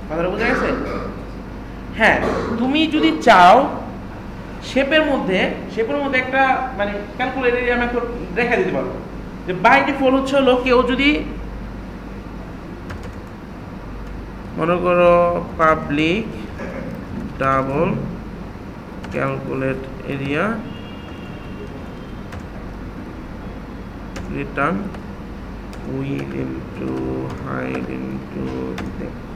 কথাটা বোঝা গেছে? হ্যাঁ, তুমি যদি চাও শেপের মধ্যে একটা মানে ক্যালকুলেট এরিয়া মেথড দেখা দিতে পারো, যে বাই ডিফল্ট হচ্ছে হলো কেউ যদি মনে করো public double calculate area return with into height into depth,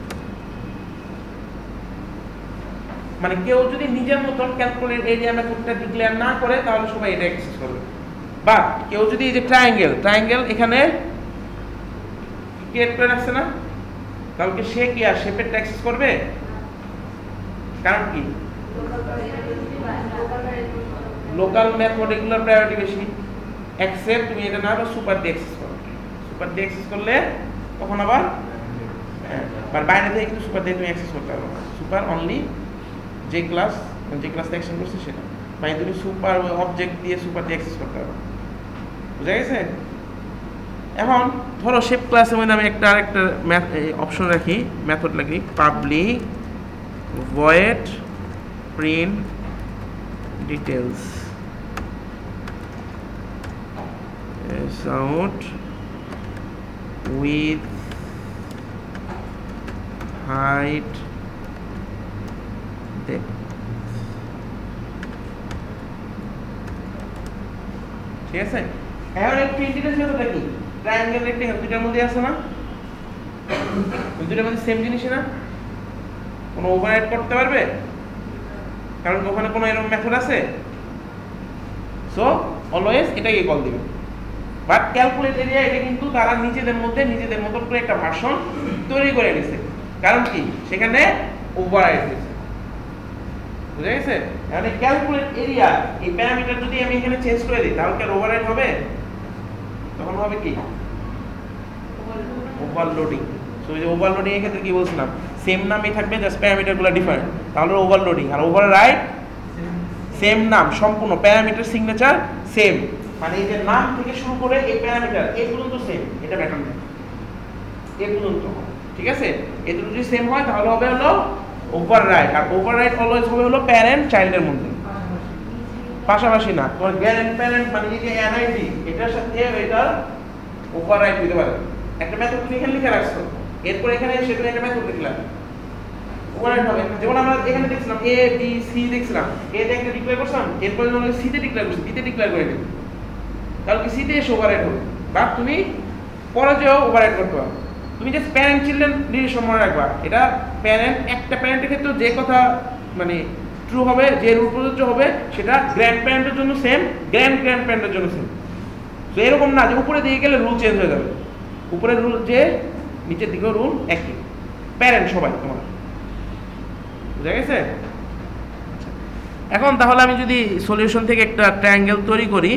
মানে কেউ যদি নিজের মতন ক্যালকুলেট এরিয়া মেথডটা ডিক্লেয়ার না করে তাহলে সবাই এটা অ্যাক্সেস করবে। বা কেউ যদি এই যে ট্রায়াঙ্গেল এখানে ক্রিয়েট করে রাখছে না, তাহলে কি সে কি আর শেপেরটা অ্যাক্সেস করবে? কারণ কি লোকাল মেথড এগুলোর প্রায়োরিটি বেশি। অ্যাকসেপ্ট তুমি এটা না বা সুপার দিয়ে অ্যাক্সেস করো, সুপার দিয়ে অ্যাক্সেস করলে তখন আবার বাইরে থেকে কিন্তু সুপার দিয়ে তুমি অ্যাক্সেস করতে পারবে না। সুপার অনলি যে ক্লাস অ্যাকশন করছে সেটা, মানে তুমি সুপার অবজেক্ট দিয়ে সুপার দিয়ে অ্যাক্সেস করতে পারবে। বুঝা গেছে? এখন ধরো শেপ ক্লাসের মধ্যে আমি আরেকটা অপশন রাখি, মেথড রাখি public void print details out with height depth। ঠিক আছে? এখন এই প্রিন্ট ডিটেলস মেথডটা কি? ট্রায়াঙ্গেল রেক্ট্যাঙ্গেল দুইটার মধ্যে আছে না? দুইটার মধ্যে সেম জিনিসই না? কোনো ওভাররাইড করতে পারবে? কারণ ওখানে কোনো এরকম মেথড আছে? সো অলওয়েজ এটাকে কল দিবে। বাট ক্যালকুলেট এরিয়া এটা কিন্তু তারা নিজেদের মতো করে একটা ভার্সন তৈরি করে নিছে। কারণ কি? সেখানে ওভাররাইড হয়েছে। বুঝা গেছে? মানে ক্যালকুলেট এরিয়া এই প্যারামিটার যদি আমি এখানে চেঞ্জ করে দিই তাহলে কি ওভাররাইড হবে? তখন হবে কি? ওভারলোডিং। সো এই যে ওভারলোডিং এর ক্ষেত্রে কি বলছিলাম, সেম নামই থাকবে, জাস্ট প্যারামিটারগুলো ডিফারেন্ট, তাহলে ওভারলোডিং। আর ওভাররাইড সেম নাম, সম্পূর্ণ প্যারামিটার সিগনেচার সেম, মানে এই যে নাম থেকে শুরু করে এই প্যারামিটার এই পর্যন্ত সেম, এটা প্যাটার্ন না এই পর্যন্ত। ঠিক আছে? এই দুটো যদি সেম হয় তাহলে হবে হলো ওভাররাইড। আর ওভাররাইড অলওয়েজ হবে হলো প্যারেন্ট চাইল্ডের মধ্যে, পাশাপাশি না। তোমার গ্র্যান্ড প্যারেন্ট মানে এই যে এনআইডি এটার সাথে এটার ওভাররাইড হতে পারে। একটা মেথড তুমি এখানে লিখে রাখছো, এরপর এখানে এসে তুমি একটা মেথড লিখলাম, ওভাররাইড হবে। যেমন আমরা এখানে দেখছিলাম এ বি সি দেখছিলাম, এ তে একটা ডিক্লেয়ার করছিলাম, এরপর যখন সি তে ডিক্লেয়ার করছি, বি তে ডিক্লেয়ার করে দিই, তাহলে কি সি তে এসে ওভাররাইড হবে। বা তুমি পরে যেও ওভাররাইড করতে পারো। তুমি জাস্ট প্যারেন্ট চিলড্রেন রিলেশন মনে রাখবা, এটা প্যারেন্ট, একটা প্যারেন্টের ক্ষেত্রে যে কথা মানে ট্রু হবে, যে রুল প্রযোজ্য হবে সেটা গ্র্যান্ড প্যারেন্টের জন্য সেম, গ্র্যান্ড প্যারেন্টের জন্য সেম। তো এরকম না যে উপরে দিয়ে গেলে রুল চেঞ্জ হয়ে যাবে, উপরের রুল যে নিচের দিকেও রুল একই, প্যারেন্ট সবাই তোমার। বুঝা গেছে? এখন তাহলে আমি যদি সলিউশন থেকে একটা ট্রায়াঙ্গেল তৈরি করি,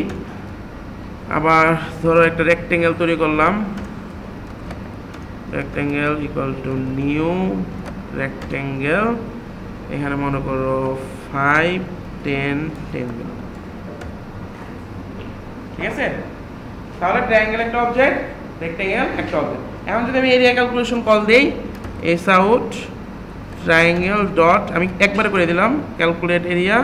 আবার ধরো একটা রেক্টেঙ্গেল তৈরি করলাম, rectangle equal to new rectangle, এখানে মনে করো 5 10 10 দিলাম। ঠিক আছে? তাহলে ট্রায়াঙ্গেল একটা অবজেক্ট, রেক্টেঙ্গেল একটা অবজেক্ট। এখন যদি আমি এরিয়া ক্যালকুলেশন কল দেই, এস আউট ট্রায়াঙ্গেল ডট, আমি একবারে করে দিলাম calculate area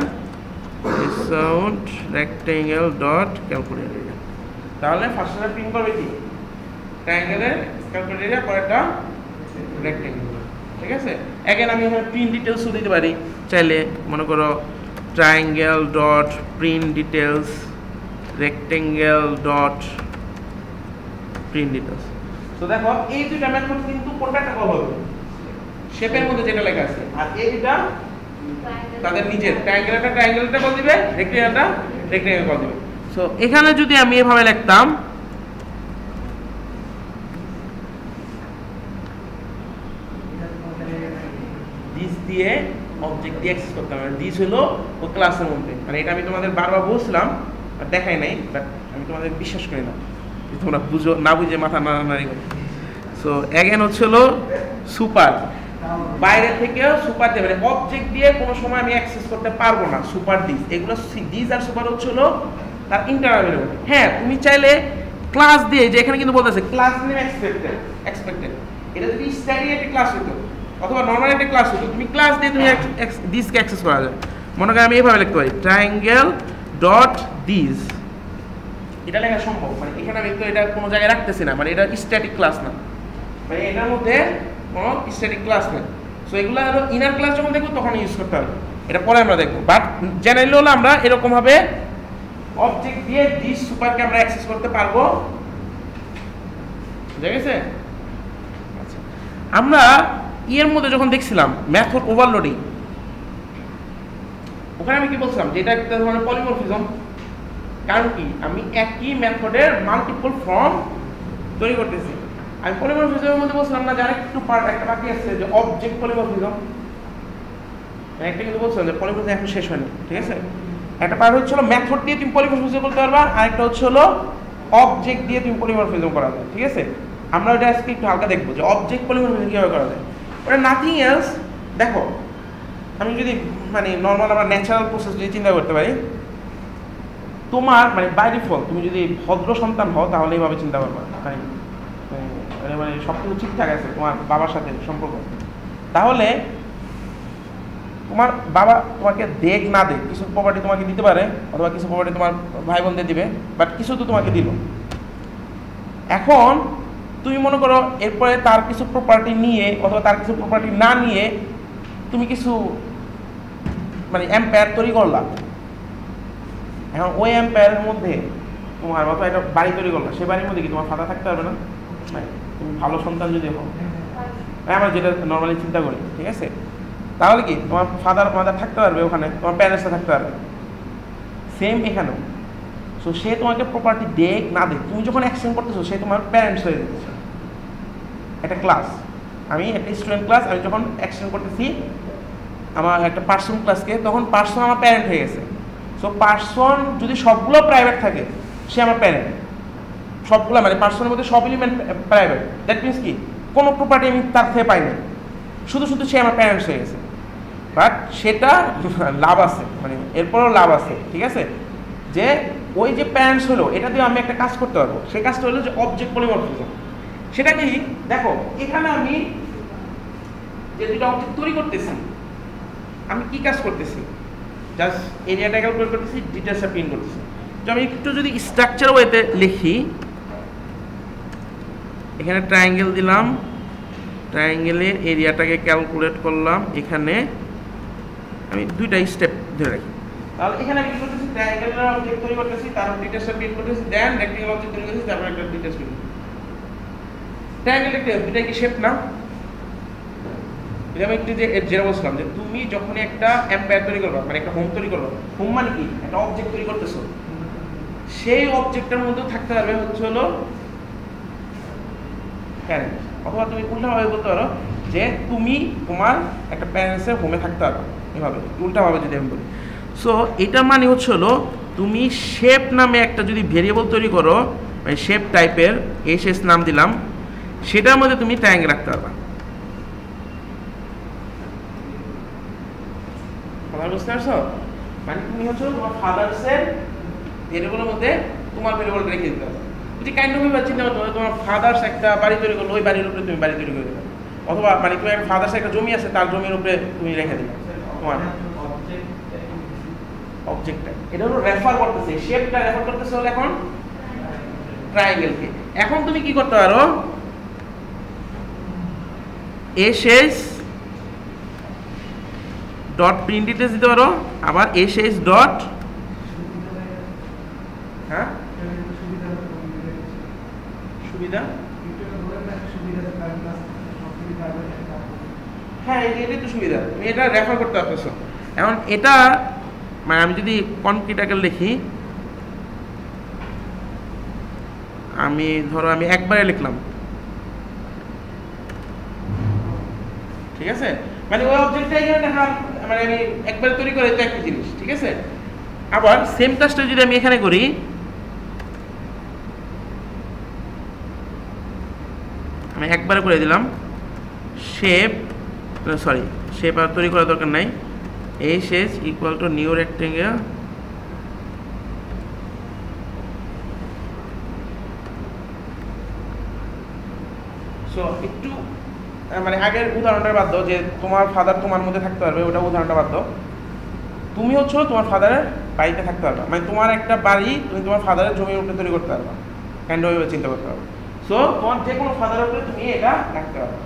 S out rectangle dot calculate area, তাহলে ফার্স্টে প্রিন্ট করবে কি? ট্রায়াঙ্গেলের ক্যালকুলেট এরিয়া পরেরটা রেক্টেঙ্গেল। ঠিক আছে? এগেন আমি এখানে প্রিন্ট ডিটেলসও দিতে পারি চাইলে, মনে করো triangle dot print details rectangle dot print details. তো দেখো এই দুইটা মেথড কিন্তু কোনটা কল হবে? শেপের মধ্যে যেটা লেখা আছে, আর এই দুইটা তাদের নিজের ট্রায়াঙ্গেলটা কল দিবে, রেক্টেঙ্গেলটা রেক্টেঙ্গেল কল দিবে। সো এখানে যদি আমি এভাবে লিখতাম দিস দিয়ে অবজেক্ট দিয়ে অ্যাক্সেস করতাম, মানে দিস হলো ওই ক্লাসের মধ্যে, মানে এটা আমি তোমাদের বারবার বলছিলাম আর দেখাই নাই, বাট আমি তোমাদের বিশ্বাস করি না, তোমরা বুঝো না, বুঝে মাথা নাড়ানাড়ি করো। সো অ্যাগেন হচ্ছে হলো সুপার, বাইরে থেকেও সুপার দিয়ে, মানে অবজেক্ট দিয়ে কোনো সময় আমি অ্যাক্সেস করতে পারবো না, সুপার দিস, এগুলো দিস আর সুপার হচ্ছে হলো তার ইন্টারনাল ভেরিয়েবল। হ্যাঁ, তুমি চাইলে ক্লাস দিয়ে, যে এখানে কিন্তু বলতেছে ক্লাস নেম এক্সপেক্টেড, এটা যদি স্ট্যাটিক একটা ক্লাস হতো অথবা নর্মাল একটা ক্লাস হতো, তুমি ক্লাস দিয়ে তুমি দিসকে অ্যাক্সেস করা যায়। মনে করি আমি এইভাবে লিখতে পারি ট্রায়াঙ্গেল ডট দিস, এটা লেখা সম্ভব, মানে এখানে আমি তো এটা কোনো জায়গায় রাখতেছি না, মানে এটা স্ট্যাটিক ক্লাস না, মানে এটার মধ্যে কোনো স্ট্যাটিক ক্লাস নেই। সো এগুলো আরো ইনার ক্লাস যখন দেখবো তখন ইউজ করতে হবে, এটা পরে আমরা দেখবো। বাট জেনারেলি হলো আমরা এরকমভাবে অবজেক্ট দিয়ে দিস সুপারকে আমরা অ্যাক্সেস করতে পারবো, বুঝা গেছে? আচ্ছা, আমরা এর মধ্যে যখন দেখছিলাম মেথড ওভারলোডিং, ওখানে আমি কি বলছিলাম যে এটা একটা ধরনের পলিমরফিজম। কারণ কি, আমি একই মেথডের মাল্টিপল ফর্ম তৈরি করতেছি। আমি পলিমরফিজমের মধ্যে বলছিলাম না, যারা একটু পার্ট একটা বাকি আছে যে অবজেক্ট পলিমরফিজম, একটা কিন্তু বলছিলাম যে পলিমরফিজম এখন শেষ হয়নি, ঠিক আছে? একটা পার্ট হচ্ছে হলো মেথড দিয়ে তুমি পলিমরফিজম করতে পারবা, আর একটা হচ্ছে হলো অবজেক্ট দিয়ে তুমি পলিমরফিজম করা যায়, ঠিক আছে? আমরা ওটা আজকে একটু হালকা দেখবো যে অবজেক্ট পলিমরফিজম কিভাবে করা যায়। ওটা নাথিং এলস, দেখো আমি যদি মানে নর্মাল আমরা ন্যাচারাল প্রসেস যদি চিন্তা করতে পারি, তোমার মানে বাই ডিফল্ট তুমি যদি ভদ্র সন্তান হও তাহলে এইভাবে চিন্তা করবা, মানে সব কিছু ঠিকঠাক আছে তোমার বাবার সাথে সম্পর্ক, তাহলে তোমার বাবা তোমাকে দেখ না দেখ কিছু প্রপার্টি তোমাকে দিতে পারে, অথবা কিছু প্রপার্টি তোমার ভাই বোনদের দিবে, বাট কিছু তো তোমাকে দিল। এখন তুমি মনে করো এরপরে তার কিছু প্রপার্টি নিয়ে অথবা তার কিছু প্রপার্টি না নিয়ে তুমি কিছু মানে এম্পায়ার তৈরি করলা। এখন ওই এম্পায়ারের মধ্যে তোমার অথবা একটা বাড়ি তৈরি করলা, সেই বাড়ির মধ্যে কি তোমার ফাদার থাকতে পারবে না? তুমি ভালো সন্তান যদি হও, আমরা যেটা নর্মালি চিন্তা করি, ঠিক আছে? তাহলে কি তোমার ফাদার মাদার থাকতে পারবে ওখানে, তোমার প্যারেন্টসরা থাকতে পারবে। সেম এখানেও। সো সে তোমাকে প্রপার্টি দেখ না দেখ, তুমি যখন অ্যাকশন করতেছো সে তোমার প্যারেন্টস হয়ে যেতেছে। একটা ক্লাস, আমি একটা স্টুডেন্ট ক্লাস, আমি যখন অ্যাকশন করতেছি আমার একটা পার্সন ক্লাসকে, তখন পার্সন আমার প্যারেন্ট হয়ে গেছে। সো পার্সন যদি সবগুলো প্রাইভেট থাকে সে আমার প্যারেন্ট, সবগুলো মানে পার্সনের মধ্যে সব এলিমেন্ট প্রাইভেট, দ্যাট মিনস কি কোনো প্রপার্টি আমি তার থেকে পাইনি, শুধু শুধু সে আমার প্যারেন্টস হয়ে গেছে। বাট সেটা লাভ আছে, মানে এরপরেও লাভ আছে, ঠিক আছে? যে ওই যে প্যারেন্টস হলো এটা দিয়ে আমি একটা কাজ করতে পারবো, সেই কাজটা হলো যে অবজেক্ট পলিমরফিজম। সেটা কি, দেখো এখানে আমি যে দুটো অবজেক্ট তৈরি করতেছি, আমি কি কাজ করতেছি, জাস্ট এরিয়াটা ক্যালকুলেট করতেছি, ডিটেলসটা প্রিন্ট করতেছি। তো আমি একটু যদি স্ট্রাকচার ওয়েতে লিখি, এখানে ট্রায়াঙ্গেল দিলাম, ট্রায়াঙ্গেলের এরিয়াটাকে ক্যালকুলেট করলাম, এখানে আমি দুইটা স্টেপ ধরে রাখি। তাহলে এখানে আমি কি করতেছি, ট্রায়াঙ্গেলের অবজেক্ট তৈরি করতেছি, তারপর ডিটেলসটা প্রিন্ট করতেছি, দেন রেক্টেঙ্গেল অবজেক্ট তৈরি করতেছি, তারপর একটা ডিটেলস প্রিন্ট। ট্রায়াঙ্গেল একটা দুইটা কি শেপ না? আমি একটু যেটা বলছিলাম যে তুমি যখনই একটা এম্পায়ার তৈরি করবা, মানে একটা হোম তৈরি করবা, হোম মানে কি একটা অবজেক্ট তৈরি করতেছো, সেই অবজেক্টের মধ্যেও থাকতে পারবে হচ্ছে হলো প্যারেন্ট, অথবা তুমি উল্টাভাবে বলতে পারো যে তুমি তোমার একটা প্যারেন্টসের হোমে থাকতে পারো, এভাবে উল্টাভাবে যদি আমি বলি। সো এটা মানে হচ্ছে হলো তুমি শেপ নামে একটা যদি ভেরিয়েবল তৈরি করো, মানে শেপ টাইপের এস নাম দিলাম, সেটার মধ্যে তুমি ট্রায়াঙ্গেল রাখতে পারবা। বুঝতে পারছো? মানে তুমি হচ্ছে তোমার ফাদার্সের ভেরিয়েবলের মধ্যে তোমার ভেরিয়েবলটা রেখে দিতে হবে। যদি কাইন্ড অফ চিন্তা করতে হবে, তোমার ফাদার্স একটা বাড়ি তৈরি করলো, ওই বাড়ির উপরে তুমি বাড়ি তৈরি করে দেবে, অথবা মানে তুমি একটা ফাদার্স একটা জমি আছে, তার জমির উপরে তুমি রেখে দিবে তোমার অবজেক্টটা। এটা হলো রেফার করতেছে, শেপটা রেফার করতেছে হলো এখন ট্রায়াঙ্গেলকে। এখন তুমি কি করতে পারো, এস ডট প্রিন্ট ডিটেলস দিতে পারো, আবার এস ডট হ্যাঁ সুবিধা, হ্যাঁ এটাই তো সুবিধা, তুমি এটা রেফার করতে পারতেছো। এখন এটা মানে আমি যদি কনক্রিট আকারে লিখি, আমি ধরো আমি একবারে লিখলাম, ঠিক আছে, মানে ওই অবজেক্টটা এখানে দেখা, মানে আমি একবারে তৈরি করে তো একটা জিনিস, ঠিক আছে। আবার সেম কাজটা যদি আমি এখানে করি, আমি একবারে করে দিলাম শেপ, সরি শেপ আর তৈরি করার দরকার নাই, HS equal to new rectangle, so একটু মানে আগের উদাহরণটা বাদ দাও যে তোমার ফাদার তোমার মধ্যে থাকতে পারবে, ওটা উদাহরণটা বাদ দাও। তুমি হচ্ছে তোমার ফাদারের বাড়িতে থাকতে পারবে, মানে তোমার একটা বাড়ি তুমি তোমার ফাদারের জমির উপরে তৈরি করতে পারবে, কাইন্ড ওইভাবে চিন্তা করতে পারবে। সো তোমার যে কোনো ফাদারের উপরে তুমি এটা রাখতে পারবে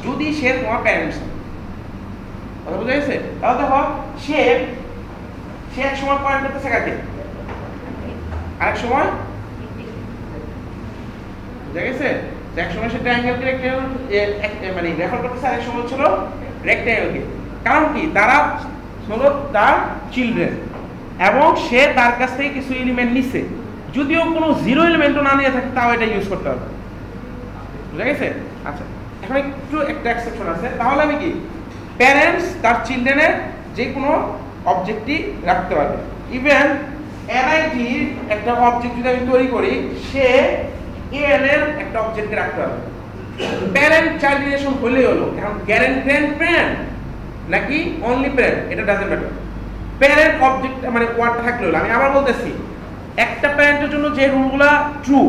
যদি সে তোমার প্যারেন্টস, কথা বুঝা গেছে? তাহলে দেখো সে এক সময় পয়েন্ট করতেছে কাকে, আরেক সময়, বুঝা গেছে? এক সময় সে ট্রায়াঙ্গেলকে রেক্ট্যাঙ্গেল মানে রেফার করতেছে, আরেক সময় ছিল রেক্ট্যাঙ্গেলকে। কারণ কি, তারা হলো তার চিলড্রেন এবং সে তার কাছ থেকে কিছু এলিমেন্ট নিচ্ছে, যদিও কোনো জিরো এলিমেন্টও না নিয়ে থাকে তাও এটা ইউজ করতে হবে, বুঝা গেছে? আচ্ছা, এখন একটু একটা এক্সেপশন আছে, তাহলে আমি কি প্যারেন্টস তার চিলড্রেনের যে কোনো অবজেক্টই রাখতে পারবে। ইভেন NIT-র একটা অবজেক্ট যদি আমি তৈরি করি, সে AL এর একটা অবজেক্টকে রাখতে পারবে। প্যারেন্ট চাইল্ড রিলেশন হলেই হলো, এখন গ্যারেন্ট প্যারেন্ট নাকি অনলি প্যারেন্ট এটা ডাজন্ট ম্যাটার, প্যারেন্ট অবজেক্ট মানে ওয়ার্ড থাকলে হলো। আমি আবার বলতেছি, একটা প্যারেন্টের জন্য যে রুলগুলা true,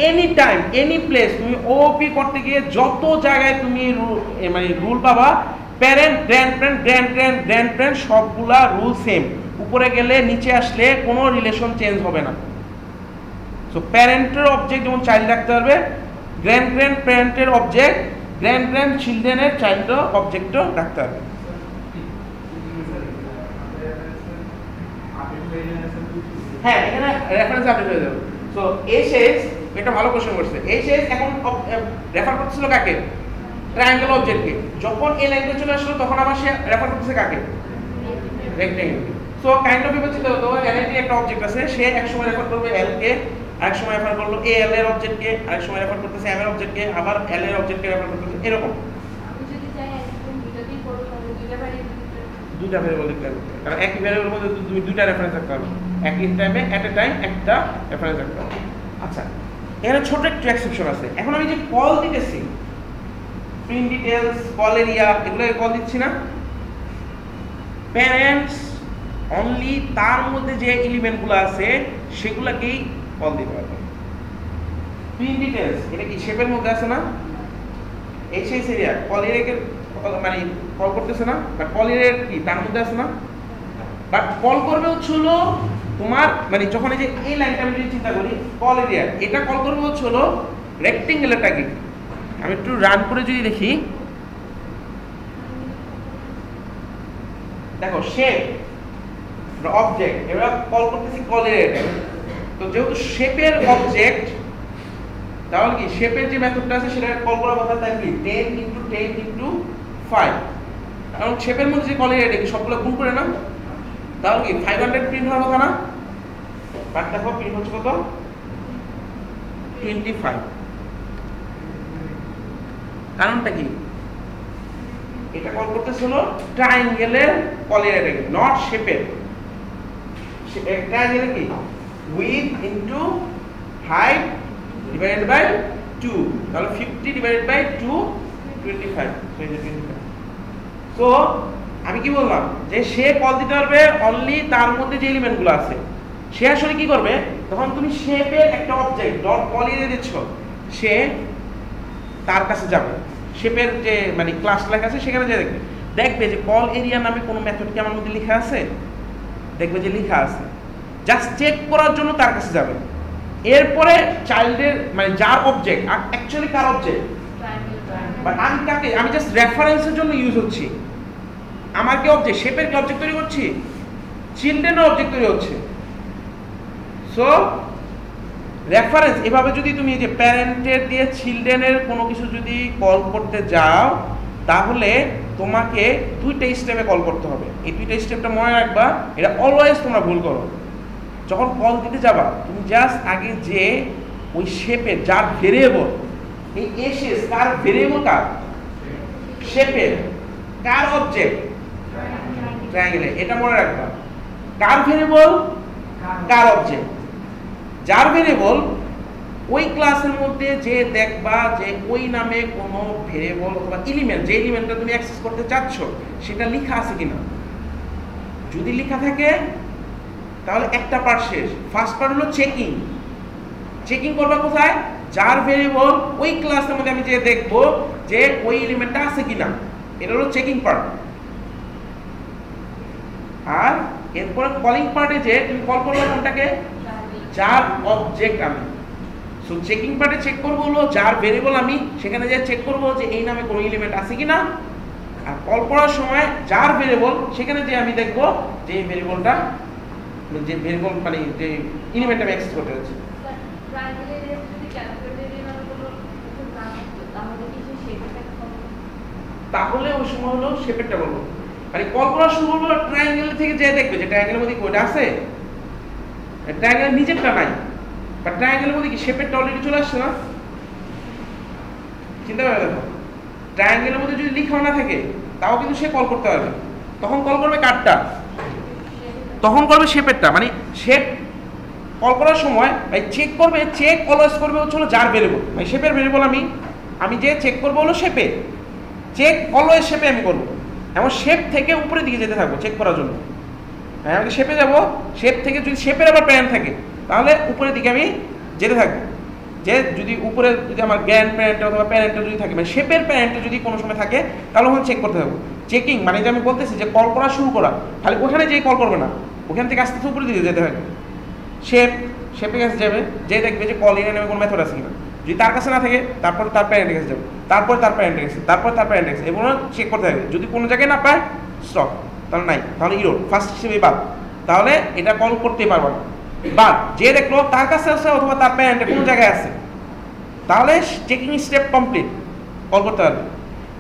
any time any place তুমি OOP করতে গিয়ে যত জায়গায় তুমি মানে রুল পাবা, প্যারেন্ট গ্র্যান্ড সবগুলা রুল সেম, উপরে গেলে নিচে আসলে কোনো রিলেশন চেঞ্জ হবে না। সো প্যারেন্টের অবজেক্ট যেমন চাইল্ড রাখতে পারবে, গ্র্যান্ড প্যারেন্টের অবজেক্ট গ্র্যান্ড চিলড্রেনের চাইল্ড অবজেক্টও রাখতে পারবে। হ্যাঁ, এখানে রেফারেন্স আপডেট হয়ে যাবে। সো HS এটা ভালো কোশ্চেন করছে, HS এখন রেফার করতেছিল কাকে, ট্রায়াঙ্গেল অবজেক্টকে। যখন এই লাইনটা চলে আসলো তখন আবার সে রেফার করতেছে কাকে, রেক্ট্যাঙ্গেলকে। সো কাইন্ড অফ বিবেচিত হতো NIT একটা অবজেক্ট আছে, সে এক সময় রেফার করবে L কে, আরেক সময় রেফার করলো AL এর অবজেক্টকে, আরেক সময় রেফার করতেছে M এর অবজেক্টকে, আবার L এর অবজেক্টকে রেফার করতেছে, এরকম। আমি যদি চাই একদম দুটোতেই করব, তাহলে দুইটা দুইটা ভেরিয়েবল দেখতে হবে, কারণ একই ভেরিয়েবলের মধ্যে তুমি দুইটা রেফারেন্স রাখতে হবে, একই টাইমে এট এ টাইম একটা রেফারেন্স রাখতে হবে। আচ্ছা, এখানে ছোট একটু এক্সেপশন আছে। এখন আমি যে কল দিতেছি, প্রিন্ট ডিটেইলস, কল এরিয়া, এগুলোকে কল দিচ্ছি না, প্যারেন্টস অনলি তার মধ্যে যে এলিমেন্টগুলো আছে সেগুলোকেই কল দিতে পারবে। প্রিন্ট ডিটেইলস এটা কি শেপের মধ্যে আছে না, HS এরিয়া কল এরিয়াকে মানে কল করতেছে না, বাট কল এরিয়া কি তার মধ্যে আছে না, বাট কল করবে হচ্ছিল তোমার মানে যখন এই যে এই লাইনটা আমি যদি চিন্তা করি, কল এরিয়া এটা কল করবে হচ্ছিল রেক্টেঙ্গেলটাকে। আমি একটু রান করে যদি দেখি, দেখো শেপ অবজেক্ট এবার কল করতেছি কল এরিয়াটা। তো যেহেতু শেপের অবজেক্ট, তাহলে কি শেপের যে মেথডটা আছে সেটা কল করার কথা, তাই কি 10 × 10 × 5, কারণ শেপের মধ্যে যে কল এরিয়াটা কি সবগুলো গুণ করে না, তাহলে কি 500 প্রিন্ট হওয়ার কথা না, বাট দেখো প্রিন্ট হচ্ছে কত 25। কারণটা কি, এটা কল করতেছিল ট্রায়াঙ্গেলের কল এরিয়াটাকে, নট শেপের। ট্রায়াঙ্গেলের কি width into height divided by 2, তাহলে 50 ডিভাইডেড বাই 2 25, সো এই যে 25। সো আমি কি বললাম যে সে কল দিতে পারবে অনলি তার মধ্যে যে এলিমেন্টগুলো আছে। সে আসলে কি করবে, তখন তুমি শেপের একটা অবজেক্ট ডট কল এরিয়া দিচ্ছ, সে তার কাছে যাবে, শেপের যে মানে ক্লাস লেখা আছে সেখানে যে দেখবে যে কল এরিয়া নামে কোনো মেথড কি আমার মধ্যে লেখা আছে, দেখবে যে লেখা আছে, জাস্ট চেক করার জন্য তার কাছে যাবে। এরপরে চাইল্ডের মানে যার object actually car object, but আমি কাকে, আমি জাস্ট রেফারেন্সের জন্য ইউজ হচ্ছি। আমার কি অবজেক্ট, শেপের কি অবজেক্ট তৈরি করছি, চিলড্রেনের অবজেক্ট তৈরি হচ্ছে। সো রেফারেন্স এভাবে যদি তুমি যে প্যারেন্টের দিয়ে চিলড্রেনের কোনো কিছু যদি কল করতে যাও, তাহলে তোমাকে দুইটা স্টেপে কল করতে হবে। এই দুইটা স্টেপটা মনে রাখবা, এটা অলওয়েজ তোমরা ভুল করো। যখন কল দিতে যাবা তুমি জাস্ট আগে যে ওই শেপের যার ভেরিয়েবল, এই এসএস কার ভেরিয়েবল, কার শেপের, কার অবজেক্ট ট্রায়াঙ্গেলে, এটা মনে রাখবা। কার ভেরিয়েবল, কার অবজেক্ট। যার ভেরিয়েবল ওই ক্লাসের মধ্যে যে দেখবা যে ওই নামে কোনো ভেরিয়েবল অথবা এলিমেন্ট, যে এলিমেন্টটা তুমি অ্যাক্সেস করতে চাচ্ছ সেটা লেখা আছে কিনা। যদি লেখা থাকে তাহলে একটা পার্ট শেষ। ফার্স্ট পার্ট হলো চেকিং। চেকিং করবা কোথায়, যার ভেরিয়েবল ওই ক্লাসের মধ্যে আমি যে দেখবো যে ওই এলিমেন্টটা আছে কিনা, এটা হলো চেকিং পার্ট। আর এরপরে কলিং পার্টে যে তুমি কল করবে কোনটাকে, যার অবজেক্ট আমি। সো চেকিং পার্টে চেক করবো হলো যার ভেরিয়েবল আমি, সেখানে যে চেক করবো যে এই নামে কোনো এলিমেন্ট আছে কিনা। আর কল করার সময় যার ভেরিয়েবল, সেখানে যে আমি দেখবো যে এই ভেরিয়েবলটা, যে ভেরিয়েবল মানে যে এলিমেন্ট আমি অ্যাক্সেস করতে যাচ্ছি। তাহলে ওই সময় হলো শেপেরটা বলবো, মানে কল করা শুরু করবো ট্রায়াঙ্গেল থেকে, যে দেখবে যে ট্রায়াঙ্গেলের মধ্যে কোনটা আছে, ট্রায়াঙ্গেল নিজেরটা নাই, বা ট্রায়াঙ্গেলের মধ্যে কি শেপেরটা অলরেডি চলে আসছে না। চিন্তা করে দেখো, ট্রায়াঙ্গেলের মধ্যে যদি লিখাও না থাকে তাও কিন্তু সে কল করতে পারবে। তখন কল করবে কারটা, তখন করবে শেপেরটা। মানে শেপ কল করার সময় চেক করবে, চেক অলওয়েজ করবে হচ্ছে হলো যার ভেরিয়েবল, মানে শেপের ভেরিয়েবল আমি যে চেক করবো হলো শেপে, চেক অলওয়েজ শেপে আমি করবো। এমন শেপ থেকে উপরের দিকে যেতে থাকবো চেক করার জন্য। হ্যাঁ, আমি শেপে যাবো, শেপ থেকে যদি শেপের আবার প্যারেন্ট থাকে তাহলে উপরের দিকে আমি যেতে থাকবো। যে যদি উপরে যদি আমার গ্র্যান্ড প্যারেন্ট অথবা প্যারেন্টে যদি থাকে, মানে শেপের প্যারেন্টে যদি কোনো সময় থাকে তাহলে ওখানে চেক করতে থাকবো। চেকিং মানে যে আমি বলতেছি যে কল করা শুরু করা, খালি ওখানে যেই কল করবে না, ওখান থেকে আস্তে আস্তে উপরের দিকে যেতে থাকবে। শেপের কাছে যাবে, যে দেখবে যে কল ইনে নেমে কোনো মেথড আছে কিনা। যদি তার কাছে না থাকে তারপর তার প্যারেন্টের কাছে যাবে, তারপর তার প্যারেন্টের কাছে, তারপর তার প্যারেন্টের কাছে, এগুলো চেক করতে থাকবে। যদি কোনো জায়গায় না পায় স্টপ, তাহলে নাই, তাহলে ইরোর ফার্স্ট হিসেবে বাদ, তাহলে এটা কল করতেই পারবো না। বাদ যে দেখলো তার কাছে আছে অথবা তার প্যারেন্টে কোনো জায়গায় আছে, তাহলে চেকিং স্টেপ কমপ্লিট, কল করতে পারবে।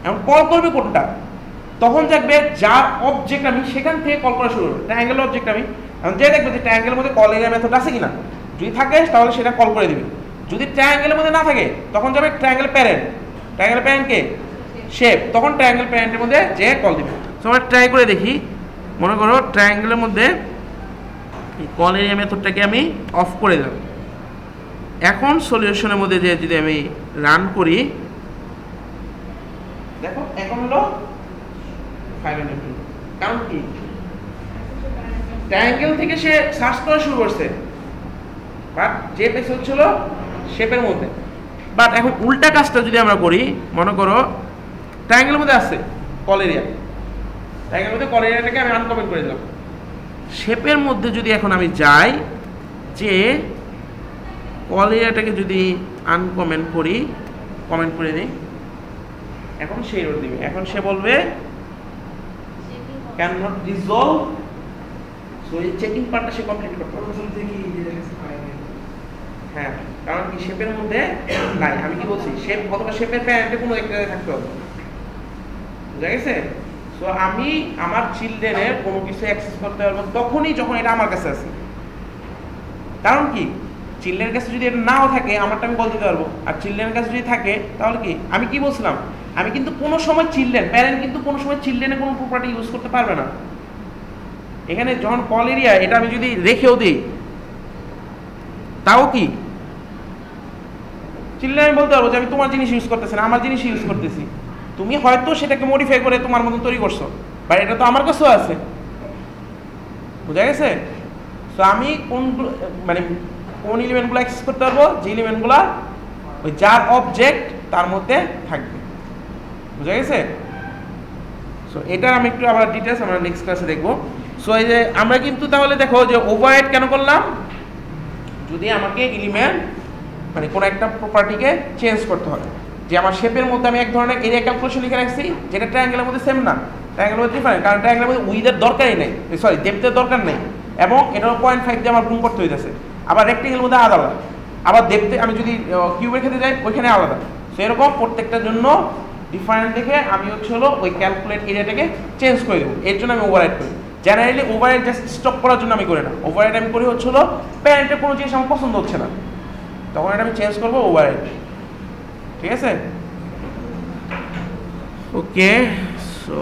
এখন কল করবে কোনটা, তখন দেখবে যার অবজেক্ট আমি সেখান থেকে কল করা শুরু করবে। ট্রায়াঙ্গেল অবজেক্ট আমি, এখন যে দেখবে যে ট্রায়াঙ্গেলের মধ্যে কল এরিয়া মেথড আছে কিনা, যদি থাকে তাহলে সেটা কল করে দিবে। যদি ট্রায়াঙ্গেলের মধ্যে না থাকে তখন যাবে ট্রায়াঙ্গেল প্যারেন্ট, ট্রায়াঙ্গেল প্যারেন্টকে শেপ, তখন ট্রায়াঙ্গেল প্যারেন্টের মধ্যে যে কল দিবে। তো আমরা ট্রাই করে দেখি। মনে করো ট্রায়াঙ্গেলের মধ্যে কল এরিয়া মেথডটাকে আমি অফ করে দেব। এখন সলিউশনের মধ্যে যে যদি আমি রান করি, দেখো এখন হলো ফাইনাল। কারণ কি, ট্রায়াঙ্গেল থেকে সে সার্চ করা শুরু করছে, বাট যে পেজ হচ্ছিল শেপের মধ্যে। বাট এখন উল্টা কাজটা যদি আমরা করি, মনে করো ট্রায়াঙ্গেলের মধ্যে আছে কল এরিয়া, ট্রায়াঙ্গেলের মধ্যে কল এরিয়াটাকে আমি আনকমেন্ট করে দিলাম। শেপের মধ্যে যদি এখন আমি যাই, যে কল এরিয়াটাকে যদি আনকমেন্ট করি, কমেন্ট করে দিই, এখন সে এরর দিবে। এখন সে বলবে ক্যান নট রিজলভ। সো এই চেকিং পার্টটা সে কমপ্লিট করতে হবে। হ্যাঁ, কারণ কি শেপের মধ্যে নাই, আমি কি বলছি, শেপ অথবা শেপের প্যারেন্টে কোনো একটা থাকতে হবে, বুঝা গেছে। সো আমি আমার চিলড্রেনের কোনো কিছু অ্যাক্সেস করতে পারবো তখনই যখন এটা আমার কাছে আছে। কারণ কি, চিলড্রেনের কাছে যদি এটা নাও থাকে আমারটা আমি বল দিতে পারবো, আর চিলড্রেনের কাছে যদি থাকে তাহলে কি, আমি কি বলছিলাম, আমি কিন্তু কোনো সময় চিলড্রেন, প্যারেন্ট কিন্তু কোনো সময় চিলড্রেনের কোনো প্রপার্টি ইউজ করতে পারবে না। এখানে যখন কল এরিয়া এটা আমি যদি রেখেও দিই তাও কি চিলড্রেন আমি বলতে পারবো যে আমি তোমার জিনিস ইউজ করতেছি না, আমার জিনিস ইউজ করতেছি। তুমি হয়তো সেটাকে মডিফাই করে তোমার মতন তৈরি করছো, বাট এটা তো আমার কাছেও আছে, বুঝা গেছে। সো আমি মানে কোন এলিমেন্টগুলো অ্যাক্সেস করতে পারবো, যে এলিমেন্টগুলো ওই যার অবজেক্ট তার মধ্যে থাকবে, বুঝা গেছে। সো এটা আমি একটু আবার ডিটেলস আমরা নেক্সট ক্লাসে দেখবো। সো এই যে আমরা কিন্তু তাহলে দেখো যে ওভাররাইড কেন করলাম, যদি আমাকে এলিমেন্ট মানে কোনো একটা প্রপার্টিকে চেঞ্জ করতে হয়। যে আমার শেপের মধ্যে আমি এক ধরনের এরিয়া ক্যালকুলেশন লিখে রাখছি, যেটা ট্রায়াঙ্গেলের মধ্যে সেম না, ট্রায়াঙ্গেলের মধ্যে ডিফারেন্ট, কারণ ট্রায়াঙ্গেলের মধ্যে উইথের দরকারই নেই, সরি ডেপথের দরকার নেই, এবং এটা 0.5 দিয়ে আমার গুণ করতে হইতেছে। আবার রেক্টেঙ্গেলের মধ্যে আলাদা, আবার ডেপথে আমি যদি কিউবের ক্ষেত্রে যাই ওইখানে আলাদা। সো এরকম প্রত্যেকটার জন্য ডিফারেন্ট দেখে আমি হচ্ছে হলো ওই ক্যালকুলেট এরিয়াটাকে চেঞ্জ করে দেবো, এর জন্য আমি ওভাররাইড করি। জেনারেলি ওভাররাইড জাস্ট স্টপ করার জন্য আমি করি না, ওভাররাইড আমি করি হচ্ছে হলো প্যারেন্টের কোনো জিনিস আমার পছন্দ হচ্ছে না, তখন এটা আমি চেঞ্জ করবো ওভাররাইড, ঠিক আছে? ওকে, সো